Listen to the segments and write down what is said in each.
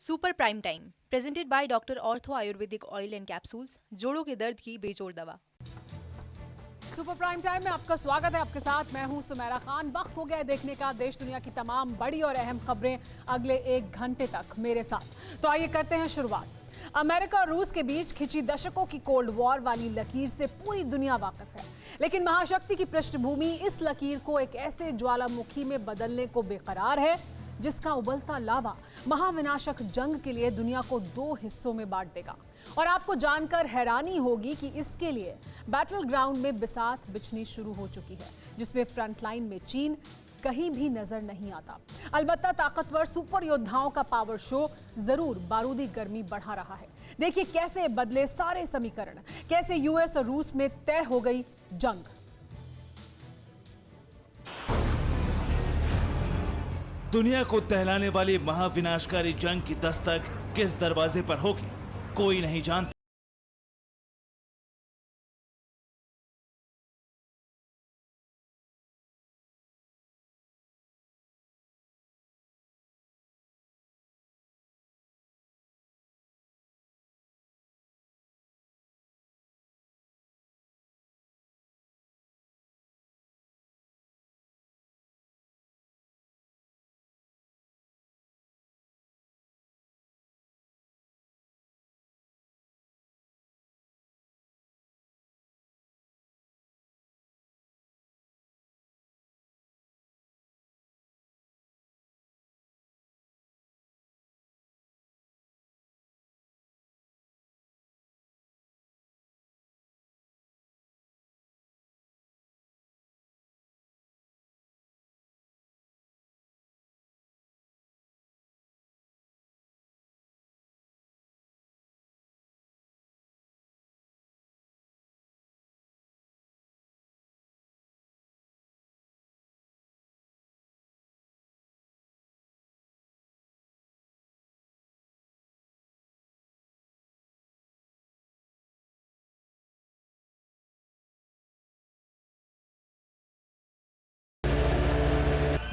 Super prime time presented by doctor ortho Ayurvedic oil and capsules, जोड़ों के दर्द की बेजोड़ दवा। सुपर प्राइम टाइम में आपका स्वागत है। आपके साथ मैं हूं सुमेरा खान। वक्त हो गया है देखने का देश दुनिया की तमाम बड़ी और अहम खबरें अगले 1 घंटे तक मेरे साथ। तो आइए करते हैं शुरुआत। अमेरिका और रूस के बीच खिंची दशकों की कोल्ड वॉर वाली लकीर से पूरी दुनिया वाकिफ है, लेकिन महाशक्ति की पृष्ठभूमि इस लकीर को एक ऐसे ज्वालामुखी में बदलने को बेकरार है जिसका उबलता लावा महाविनाशक जंग के लिए दुनिया को 2 हिस्सों में बांट देगा। और आपको जानकर हैरानी होगी कि इसके लिए बैटल ग्राउंड में बिसात बिछनी शुरू हो चुकी है, जिसमें फ्रंटलाइन में चीन कहीं भी नजर नहीं आता। अलबत्ता ताकतवर सुपर योद्धाओं का पावर शो जरूर बारूदी गर्मी बढ़ा रहा है। देखिए कैसे बदले सारे समीकरण, कैसे यूएस और रूस में तय हो गई जंग। दुनिया को दहलाने वाली महाविनाशकारी जंग की दस्तक किस दरवाजे पर होगी, कोई नहीं जानता।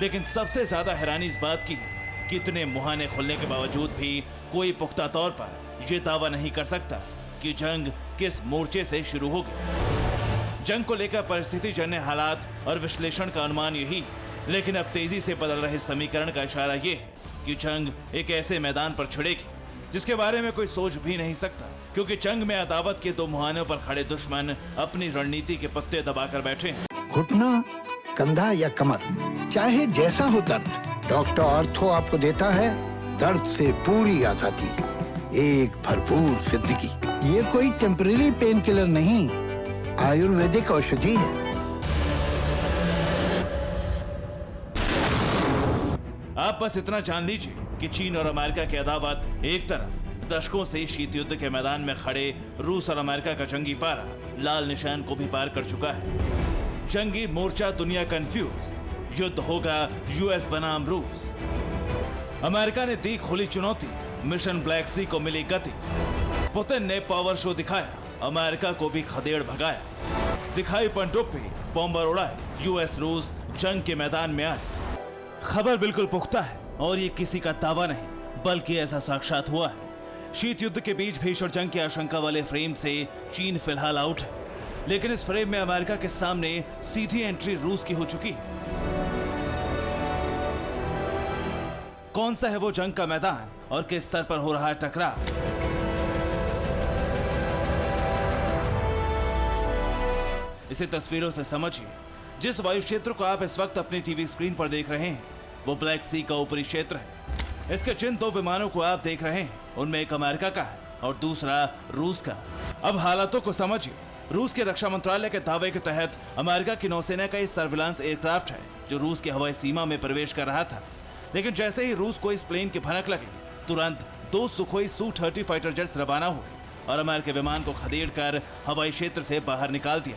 लेकिन सबसे ज्यादा हैरानी इस बात की है कि इतने मुहाने खुलने के बावजूद भी कोई पुख्ता तौर पर यह दावा नहीं कर सकता कि जंग किस मोर्चे से शुरू होगी। जंग को लेकर परिस्थिति जन्य हालात और विश्लेषण का अनुमान यही, लेकिन अब तेजी से बदल रहे समीकरण का इशारा यह है कि जंग एक ऐसे मैदान पर छिड़ेगी जिसके बारे में कोई सोच भी नहीं सकता, क्योंकि जंग में अदावत के 2 मुहानों पर खड़े दुश्मन अपनी रणनीति के पत्ते दबाकर बैठे हैं। घुटना, कंधा या कमर, चाहे जैसा हो दर्द, डॉक्टर ऑर्थो आपको देता है दर्द से पूरी आजादी, एक भरपूर जिंदगी। ये कोई टेम्परेरी पेन किलर नहीं, आयुर्वेदिक औषधि है। आप बस इतना जान लीजिए कि चीन और अमेरिका की अदावत एक तरफ, दशकों से शीत युद्ध के मैदान में खड़े रूस और अमेरिका का जंगी पारा लाल निशान को भी पार कर चुका है। जंगी मोर्चा दुनिया कंफ्यूज, युद्ध होगा यूएस बनाम रूस। अमेरिका ने दी खुली चुनौती, मिशन ब्लैक सी को मिली गति। पुतिन ने पावर शो दिखाया, अमेरिका को भी खदेड़ भगाया। दिखाई पनडुब्बी, बॉम्बर उड़ाए, यूएस रूस जंग के मैदान में आए। खबर बिल्कुल पुख्ता है और ये किसी का दावा नहीं, बल्कि ऐसा साक्षात हुआ है। शीत युद्ध के बीच भीषण जंग की आशंका वाले फ्रेम से चीन फिलहाल आउट है, लेकिन इस फ्रेम में अमेरिका के सामने सीधी एंट्री रूस की हो चुकी है। कौन सा है वो जंग का मैदान और किस स्तर पर हो रहा है टकराव? इसे तस्वीरों से समझिए। जिस वायु क्षेत्र को आप इस वक्त अपनी टीवी स्क्रीन पर देख रहे हैं वो ब्लैक सी का ऊपरी क्षेत्र है। इसके जिन 2 विमानों को आप देख रहे हैं उनमें एक अमेरिका का है और दूसरा रूस का। अब हालातों को समझिए। रूस के रक्षा मंत्रालय के दावे के तहत अमेरिका की नौसेना का इस सर्विलांस एयरक्राफ्ट है जो रूस की हवाई सीमा में प्रवेश कर रहा था, लेकिन जैसे ही रूस को इस प्लेन की भनक लगी, तुरंत 2 सुखोई Su-30 फाइटर जेट्स रवाना हुए और अमेरिकी विमान को खदेड़कर हवाई क्षेत्र से बाहर निकाल दिया।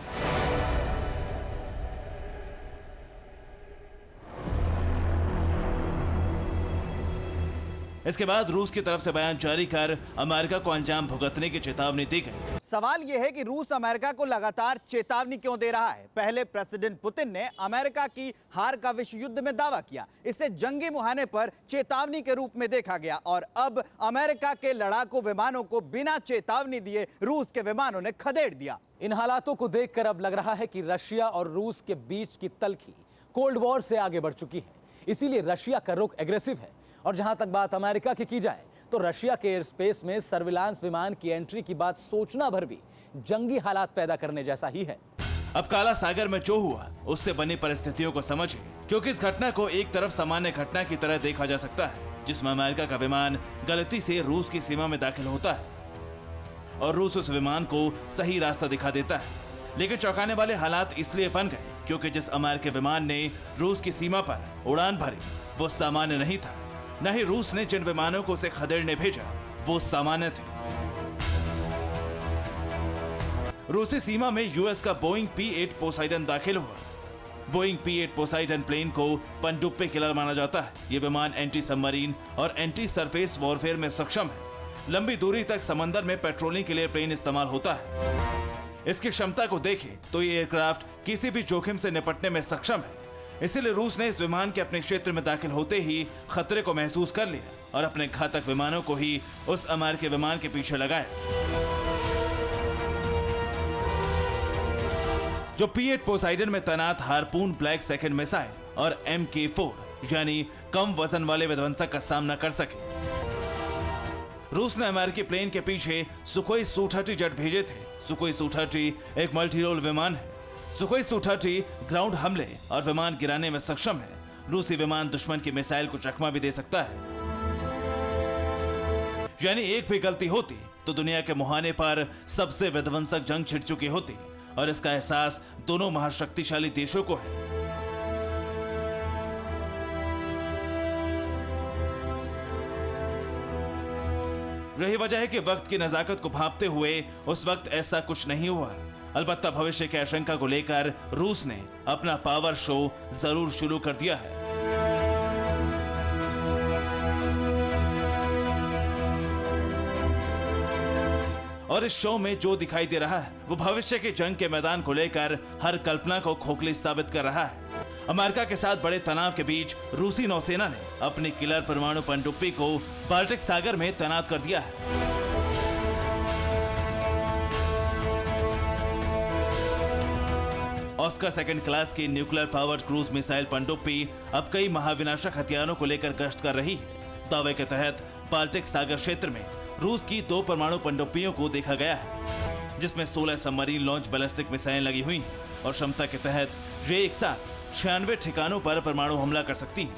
इसके बाद रूस की तरफ से बयान जारी कर अमेरिका को अंजाम भुगतने की चेतावनी दी गई। सवाल यह है कि रूस अमेरिका को लगातार चेतावनी क्यों दे रहा है। पहले प्रेसिडेंट पुतिन ने अमेरिका की हार का विश्व युद्ध में दावा किया, इसे जंगी मुहाने पर चेतावनी के रूप में देखा गया, और अब अमेरिका के लड़ाकू विमानों को बिना चेतावनी दिए रूस के विमानों ने खदेड़ दिया। इन हालातों को देखकर अब लग रहा है कि रशिया और रूस के बीच की तल्खी कोल्ड वॉर से आगे बढ़ चुकी है। इसीलिए रशिया का रुख एग्रेसिव है। और जहां तक बात अमेरिका की जाए तो रशिया के एयर स्पेस में सर्विलांस विमान की एंट्री की बात सोचना भर भी जंगी हालात पैदा करने जैसा ही है। अब काला सागर में जो हुआ उससे बनी परिस्थितियों को समझिए, क्योंकि इस घटना को एक तरफ सामान्य घटना की तरह देखा जा सकता है, जिसमें अमेरिका का विमान गलती से रूस की सीमा में दाखिल होता है और रूस उस विमान को सही रास्ता दिखा देता है। लेकिन चौंकाने वाले हालात इसलिए बन गए क्योंकि जिस अमेरिकी विमान ने रूस की सीमा पर उड़ान भरी वो सामान्य नहीं था, न ही रूस ने जिन विमानों को उसे खदेड़ने भेजा वो सामान्य थे। रूसी सीमा में यूएस का बोइंग P-8 पोसाइडन दाखिल हुआ। बोइंग P-8 पोसाइडन प्लेन को पनडुब्बी किलर माना जाता है। ये विमान एंटी सबमरीन और एंटी सरफेस वॉरफेयर में सक्षम है। लंबी दूरी तक समंदर में पेट्रोलिंग के लिए प्लेन इस्तेमाल होता है। इसकी क्षमता को देखें तो ये एयरक्राफ्ट किसी भी जोखिम से निपटने में सक्षम है। इसीलिए रूस ने इस विमान के अपने क्षेत्र में दाखिल होते ही खतरे को महसूस कर लिया और अपने घातक विमानों को ही उस अमेरिकी विमान के पीछे लगाया। जो P-8 पोसाइडन में तैनात हार्पून ब्लैक सेकंड मिसाइल और MK4 यानी कम वजन वाले विध्वंसक का सामना कर सके। रूस ने अमेरिकी प्लेन के पीछे सुखोई Su-30 जेट भेजे थे। सुखोई Su-30 एक मल्टी रोल विमान है। सुखोई Su-30 ग्राउंड हमले और विमान गिराने में सक्षम है। रूसी विमान दुश्मन की मिसाइल को चकमा भी दे सकता है। यानी एक भी गलती होती तो दुनिया के मुहाने पर सबसे विध्वंसक जंग छिड़ चुकी होती, और इसका एहसास दोनों महाशक्तिशाली देशों को है। रही वजह है कि वक्त की नजाकत को भांपते हुए उस वक्त ऐसा कुछ नहीं हुआ। अलबत्ता भविष्य की आशंका को लेकर रूस ने अपना पावर शो जरूर शुरू कर दिया है। और इस शो में जो दिखाई दे रहा है वो भविष्य की जंग के मैदान को लेकर हर कल्पना को खोखली साबित कर रहा है। अमेरिका के साथ बड़े तनाव के बीच रूसी नौसेना ने अपनी किलर परमाणु पनडुब्बी को बाल्टिक सागर में तैनात कर दिया है। ऑस्कर सेकंड क्लास की न्यूक्लियर पावर्ड क्रूज मिसाइल पनडुब्बी अब कई महाविनाशक हथियारों को लेकर गश्त कर रही है। दावे के तहत बाल्टिक सागर क्षेत्र में रूस की 2 परमाणु पनडुब्बियों को देखा गया है, जिसमें 16 सबमरीन लॉन्च बैलिस्टिक मिसाइल लगी हुई हैं और क्षमता के तहत ये एक साथ 96 ठिकानों पर परमाणु हमला कर सकती हैं।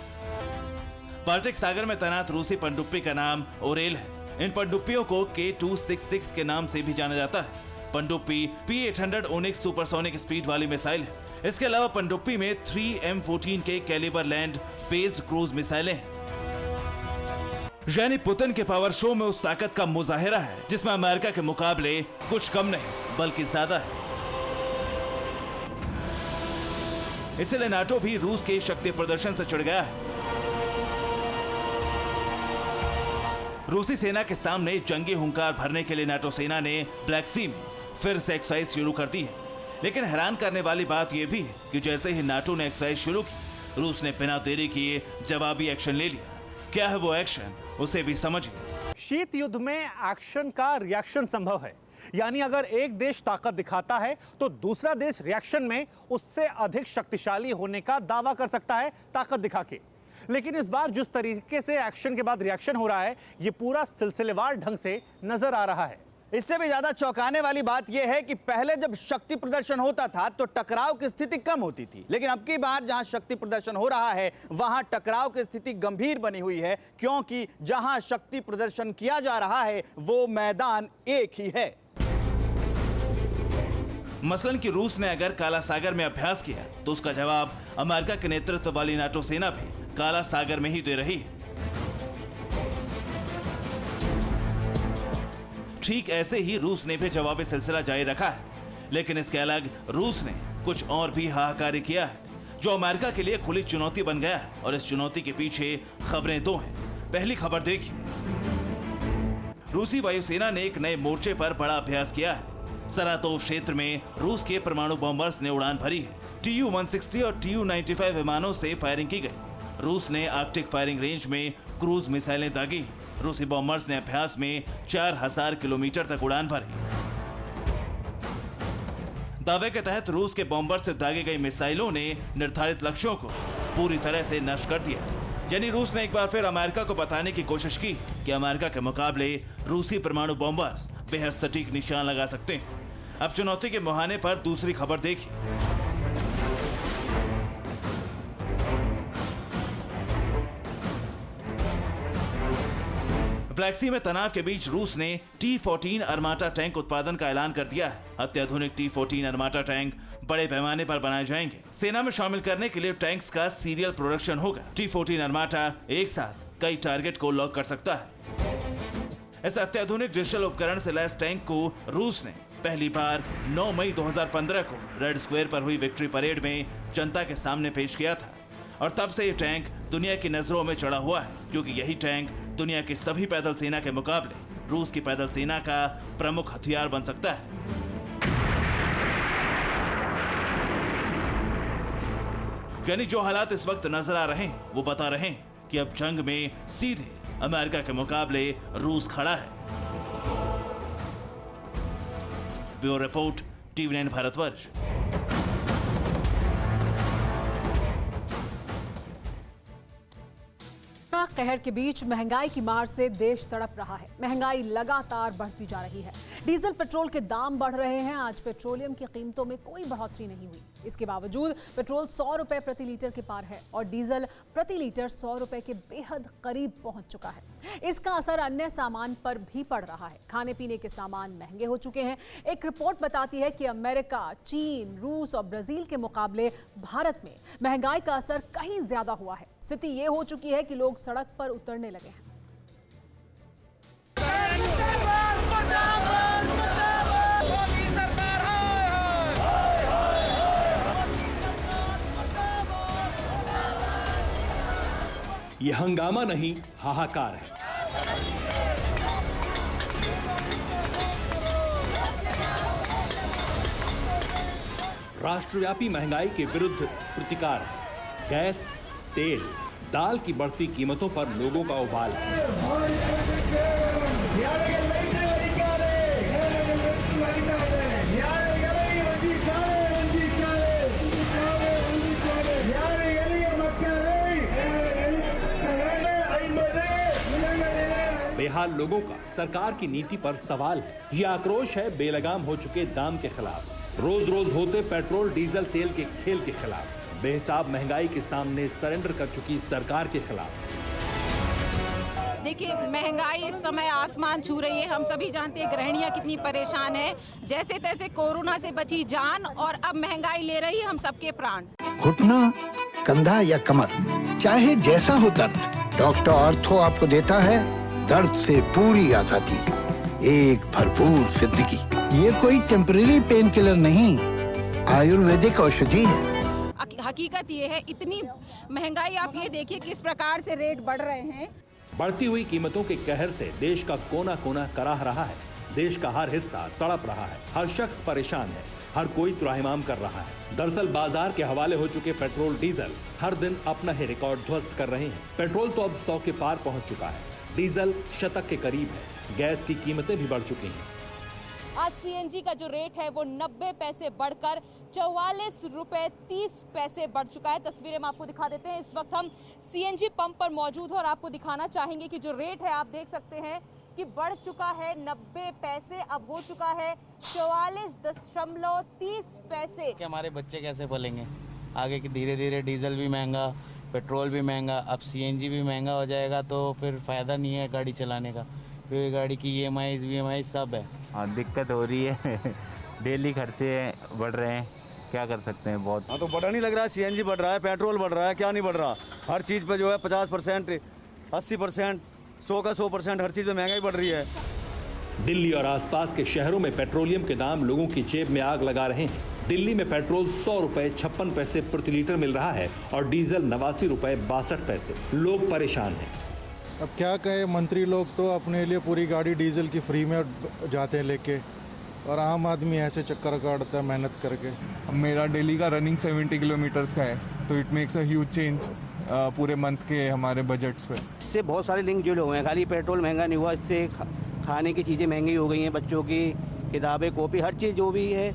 बाल्टिक सागर में तैनात रूसी पनडुब्बी का नाम ओरेल है। इन पनडुब्बियों को K-266 के नाम से भी जाना जाता है। पनडुब्बी P-800 ओनिक्स सुपरसोनिक स्पीड वाली मिसाइल है। इसके अलावा पनडुब्बी में 3 M14 के कैलिबर लैंड बेस्ड क्रूज मिसाइलें हैं। यानी पुतिन के पावर शो में उस ताकत का मुजाहिरा है जिसमें अमेरिका के मुकाबले कुछ कम नहीं बल्कि ज्यादा है। इसलिए नाटो भी रूस के शक्ति प्रदर्शन से चिढ़ गया है। रूसी सेना के सामने जंगी हुंकार भरने के लिए नाटो सेना ने ब्लैक सी में फिर से एक्सरसाइज शुरू कर दी है। लेकिन हैरान करने वाली बात यह भी है कि जैसे ही नाटो ने एक्सरसाइज शुरू की, रूस ने बिना देरी किए जवाबी एक्शन ले लिया। क्या है वो एक्शन, उसे भी समझिए। शीत युद्ध में एक्शन का रिएक्शन संभव है, यानी अगर एक देश ताकत दिखाता है तो दूसरा देश रिएक्शन में उससे अधिक शक्तिशाली होने का दावा कर सकता है ताकत दिखा के। लेकिन इस बार जिस तरीके से एक्शन के बाद रिएक्शन हो रहा है, ये पूरा सिलसिलेवार ढंग से नजर आ रहा है। इससे भी ज्यादा चौंकाने वाली बात यह है कि पहले जब शक्ति प्रदर्शन होता था तो टकराव की स्थिति कम होती थी, लेकिन अब की बार जहां शक्ति प्रदर्शन हो रहा है वहां टकराव की स्थिति गंभीर बनी हुई है, क्योंकि जहां शक्ति प्रदर्शन किया जा रहा है वो मैदान एक ही है। मसलन कि रूस ने अगर काला सागर में अभ्यास किया तो उसका जवाब अमेरिका के नेतृत्व वाली नाटो सेना भी काला सागर में ही दे रही है। ठीक ऐसे ही रूस ने भी जवाबी सिलसिला जारी रखा है, लेकिन इसके अलग रूस ने कुछ और भी हाहाकारी किया है जो अमेरिका के लिए खुली चुनौती बन गया है। और इस चुनौती के पीछे खबरें दो हैं। पहली खबर देखिए। रूसी वायुसेना ने एक नए मोर्चे पर बड़ा अभ्यास किया है। सरातोव क्षेत्र में रूस के परमाणु बॉम्बर्स ने उड़ान भरी है। Tu-160 और Tu-95 विमानों से फायरिंग की गई। रूस ने आर्कटिक फायरिंग रेंज में क्रूज मिसाइलें दागी। रूसी बॉम्बर्स ने अभ्यास में 4000 किलोमीटर तक उड़ान भरी। दावे के तहत रूस के बॉम्बर से दागी गई मिसाइलों ने निर्धारित लक्ष्यों को पूरी तरह से नष्ट कर दिया। यानी रूस ने एक बार फिर अमेरिका को बताने की कोशिश की कि अमेरिका के मुकाबले रूसी परमाणु बॉम्बर्स बेहद सटीक निशान लगा सकते हैं। अब चुनौती के मुहाने पर दूसरी खबर देखिए। ब्लैक सी में तनाव के बीच रूस ने T-14 अर्माटा टैंक उत्पादन का ऐलान कर दिया है। अत्याधुनिक T-14 अर्माटा टैंक बड़े पैमाने पर बनाए जाएंगे। सेना में शामिल करने के लिए टैंक्स का सीरियल प्रोडक्शन होगा। T-14 अर्माटा एक साथ कई टारगेट को लॉक कर सकता है। इस अत्याधुनिक डिजिटल उपकरण से लैस टैंक को रूस ने पहली बार 9 मई 2015 को रेड स्क्वायर पर हुई विक्ट्री परेड में जनता के सामने पेश किया था और तब से ये टैंक दुनिया की नजरों में चढ़ा हुआ है, क्योंकि यही टैंक दुनिया की सभी पैदल सेना के मुकाबले रूस की पैदल सेना का प्रमुख हथियार बन सकता है। यानी जो हालात इस वक्त नजर आ रहे हैं वो बता रहे हैं कि अब जंग में सीधे अमेरिका के मुकाबले रूस खड़ा है। Bureau report, TV9 Bharatvarsh. कहर के बीच महंगाई की मार से देश तड़प रहा है। महंगाई लगातार बढ़ती जा रही है। डीजल पेट्रोल के दाम बढ़ रहे हैं। आज पेट्रोलियम की कीमतों में कोई बढ़ोतरी नहीं हुई। इसके बावजूद पेट्रोल 100 रुपए प्रति लीटर के पार है और डीजल प्रति लीटर 100 रुपए के बेहद करीब पहुंच चुका है। इसका असर अन्य सामान पर भी पड़ रहा है। खाने पीने के सामान महंगे हो चुके हैं। एक रिपोर्ट बताती है कि अमेरिका, चीन, रूस और ब्राजील के मुकाबले भारत में महंगाई का असर कहीं ज्यादा हुआ है। स्थिति ये हो चुकी है कि लोग सड़क पर उतरने लगे हैं। ये हंगामा नहीं, हाहाकार है। राष्ट्रव्यापी महंगाई के विरुद्ध प्रतिकार है। गैस, तेल, दाल की बढ़ती कीमतों पर लोगों का उबाल है। बेहाल लोगों का सरकार की नीति पर सवाल है। ये आक्रोश है बेलगाम हो चुके दाम के खिलाफ, रोज रोज होते पेट्रोल डीजल तेल के खेल के खिलाफ, बेहिसाब महंगाई के सामने सरेंडर कर चुकी सरकार के खिलाफ। देखिए, महंगाई इस समय आसमान छू रही है। हम सभी जानते हैं गृहिणियां कितनी परेशान है। जैसे तैसे कोरोना से बची जान और अब महंगाई ले रही है हम सबके प्राण। घुटना, कंधा या कमर, चाहे जैसा हो दर्द, डॉक्टर ऑर्थो आपको देता है दर्द से पूरी आजादी, एक भरपूर जिंदगी। ये कोई टेम्परेरी पेन किलर नहीं, आयुर्वेदिक औषधि है। हकीकत ये है, इतनी महंगाई आप ये देखिए किस प्रकार से रेट बढ़ रहे हैं। बढ़ती हुई कीमतों के कहर से देश का कोना कोना कराह रहा है। देश का हर हिस्सा तड़प रहा है। हर शख्स परेशान है। हर कोई त्राहिमाम कर रहा है। दरअसल बाजार के हवाले हो चुके पेट्रोल डीजल हर दिन अपना ही रिकॉर्ड ध्वस्त कर रहे हैं। पेट्रोल तो अब 100 के पार पहुंच चुका है। डीजल शतक के करीब है। गैस की कीमतें भी बढ़ चुकी हैं। आज सीएनजी का जो रेट है वो 90 पैसे बढ़कर 44 रुपए 30 पैसे बढ़ चुका है। तस्वीरें हम आपको दिखा देते हैं। इस वक्त हम सीएनजी पंप पर मौजूद हैं और आपको दिखाना चाहेंगे कि जो रेट है आप देख सकते हैं कि बढ़ चुका है 90 पैसे, अब हो चुका है 44.30 पैसे। कि हमारे बच्चे कैसे पलेंगे आगे की, धीरे धीरे डीजल भी महंगा, पेट्रोल भी महंगा, अब सीएनजी भी महंगा हो जाएगा तो फिर फायदा नहीं है गाड़ी चलाने का। फिर गाड़ी की EMI, VMI सब है। हाँ, दिक्कत हो रही है। डेली खर्चे बढ़ रहे हैं, क्या कर सकते हैं। बहुत हाँ, तो बढ़ा नहीं लग रहा है। सीएनजी बढ़ रहा है, पेट्रोल बढ़ रहा है, क्या नहीं बढ़ रहा। हर चीज़ पे जो है 50%, 80%, 100 का 100%, हर चीज़ में महंगाई बढ़ रही है। दिल्ली और आसपास के शहरों में पेट्रोलियम के दाम लोगों की जेब में आग लगा रहे हैं। दिल्ली में पेट्रोल 100 रुपए 56 पैसे प्रति लीटर मिल रहा है और डीजल 89 रुपए 62 पैसे। लोग परेशान हैं। अब क्या कहे, मंत्री लोग तो अपने लिए पूरी गाड़ी डीजल की फ्री में जाते हैं लेके, और आम आदमी ऐसे चक्कर काटता है मेहनत करके। मेरा डेली का रनिंग 70 किलोमीटर्स का है, तो it makes a huge change पूरे मंथ के हमारे बजट्स पे। इससे बहुत सारे लिंक जुड़े हुए हैं, खाली पेट्रोल महंगा नहीं हुआ, इससे खाने की चीज़ें महंगी हो गई हैं, बच्चों की किताबें, कॉपी, हर चीज़ जो भी है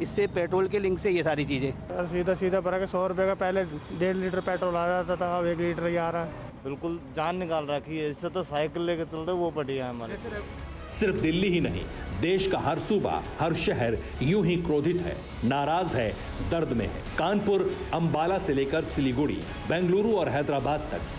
इससे पेट्रोल के लिंक से ये सारी चीज़ें। सीधा फर्क है, 100 रुपये का पहले 1.5 लीटर पेट्रोल आ जाता था, अब 1 लीटर ही आ रहा है। बिल्कुल जान निकाल रखी है, इससे तो साइकिल लेके चल रहे वो बढ़िया है हमारे। सिर्फ दिल्ली ही नहीं, देश का हर सूबा, हर शहर यूं ही क्रोधित है, नाराज है, दर्द में है। कानपुर, अंबाला से लेकर सिलीगुड़ी, बेंगलुरु और हैदराबाद तक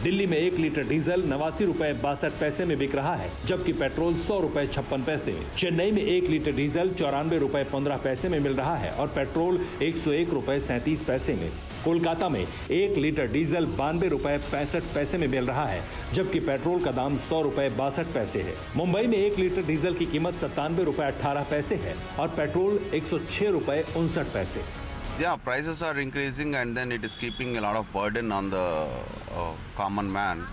दिल्ली में 1 लीटर डीजल 89 रुपए 62 पैसे में बिक रहा है, जबकि पेट्रोल 100 रुपए 56 पैसे। चेन्नई में 1 लीटर डीजल 94 रुपए 15 पैसे में मिल रहा है और पेट्रोल 101 रुपए 37 पैसे में। कोलकाता में 1 लीटर डीजल 92 रुपए 65 पैसे में मिल रहा है, जबकि पेट्रोल का दाम 100 रुपए 62 पैसे है। मुंबई में 1 लीटर डीजल की कीमत 97 रुपए 18 पैसे है और पेट्रोल 106 रुपए 59 पैसे। Yeah, prices are increasing and then it is keeping a lot of burden on the common man.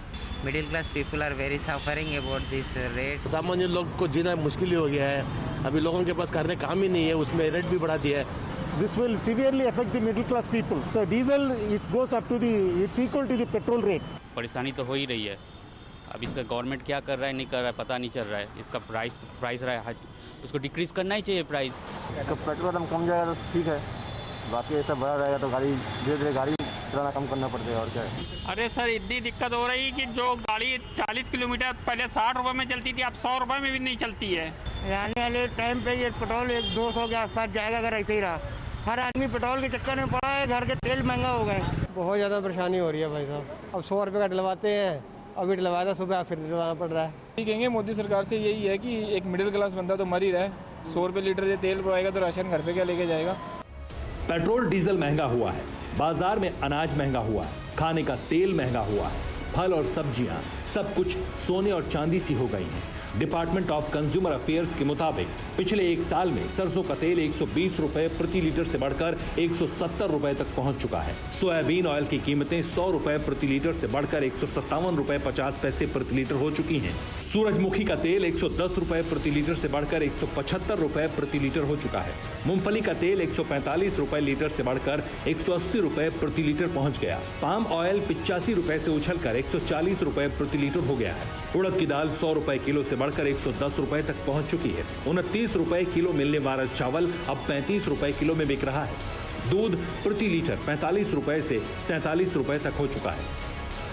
Middle class people are very suffering about this rate. सामान्य लोग को जीना मुश्किल ही हो गया है, अभी लोगों के पास करने काम ही नहीं है, उसमें रेट भी बढ़ा दिया है। This will severely affect the middle class people. So diesel it goes up to the it's equal to the petrol rate. परेशानी तो हो ही रही है, अब इसका गवर्नमेंट क्या कर रहा है नहीं कर रहा है पता नहीं चल रहा है। इसका प्राइस रहा है, उसको डिक्रीज करना ही चाहिए प्राइस। पेट्रोल दाम कम जाएगा तो ठीक है, बाकी ऐसा बढ़ा रहेगा तो गाड़ी धीरे धीरे गाड़ी चलाना कम करना पड़ेगा और क्या है। अरे सर इतनी दिक्कत हो रही कि जो गाड़ी 40 किलोमीटर पहले 60 रुपए में चलती थी, अब 100 रुपए में भी नहीं चलती है। आने वाले टाइम पे ये पेट्रोल 200 के आसपास जाएगा अगर ऐसे ही रहा। हर आदमी पेट्रोल के चक्कर में पड़ा है, घर के तेल महंगा हो गए। बहुत ज़्यादा परेशानी हो रही है भाई साहब। अब 100 रुपये का डलवाते हैं, अभी डलवाया था सुबह, फिर डलवाना पड़ रहा है। कहेंगे मोदी सरकार से यही है कि एक मिडिल क्लास बंदा तो मर ही रहा है, 100 रुपये लीटर ये तेल पड़ेगा तो राशन घर पे क्या लेके जाएगा। पेट्रोल डीजल महंगा हुआ है, बाजार में अनाज महंगा हुआ है, खाने का तेल महंगा हुआ है, फल और सब्जियां सब कुछ सोने और चांदी सी हो गई हैं। डिपार्टमेंट ऑफ कंज्यूमर अफेयर्स के मुताबिक पिछले 1 साल में सरसों का तेल 120 रुपए प्रति लीटर से बढ़कर 170 रुपए तक पहुंच चुका है। सोयाबीन ऑयल की कीमतें 100 रुपए प्रति लीटर से बढ़कर 157 रुपए 50 पैसे प्रति लीटर हो चुकी हैं। सूरजमुखी का तेल 110 रुपए प्रति लीटर से बढ़कर 175 रुपए प्रति लीटर हो चुका है। मूंगफली का तेल 145 रुपए लीटर से बढ़कर 180 रुपए प्रति लीटर पहुंच गया। पाम ऑयल 85 रुपए से उछलकर 140 रुपए प्रति लीटर हो गया है। उड़द की दाल 100 रुपए किलो से बढ़कर 110 रुपए तक पहुंच चुकी है। 29 रुपए किलो मिलने वाला चावल अब 35 रुपए किलो में बिक रहा है। दूध प्रति लीटर 45 रुपए से 47 रुपए तक हो चुका है।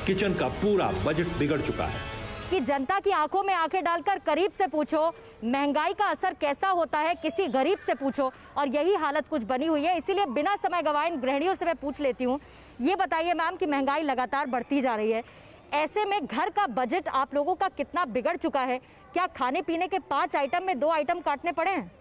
किचन का पूरा बजट बिगड़ चुका है। कि जनता की आंखों में आंखें डालकर करीब से पूछो महंगाई का असर कैसा होता है, किसी गरीब से पूछो, और यही हालत कुछ बनी हुई है। इसीलिए बिना समय गवाए गृहिणियों से मैं पूछ लेती हूँ, ये बताइए मैम कि महंगाई लगातार बढ़ती जा रही है, ऐसे में घर का बजट आप लोगों का कितना बिगड़ चुका है? क्या खाने पीने के 5 आइटम में 2 आइटम काटने पड़े हैं?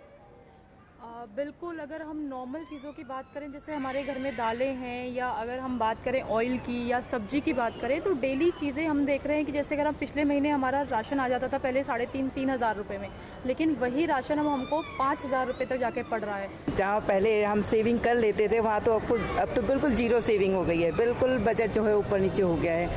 बिल्कुल, अगर हम नॉर्मल चीज़ों की बात करें, जैसे हमारे घर में दालें हैं, या अगर हम बात करें ऑयल की या सब्जी की बात करें, तो डेली चीज़ें हम देख रहे हैं कि जैसे अगर हम पिछले महीने हमारा राशन आ जाता था पहले 3,500-3 हज़ार रुपये में, लेकिन वही राशन हमको 5,000 रुपये तक जाके पड़ रहा है। जहाँ पहले हम सेविंग कर लेते थे वहाँ तो अब तो बिल्कुल जीरो सेविंग हो गई है। बिल्कुल बजट जो है ऊपर नीचे हो गया है,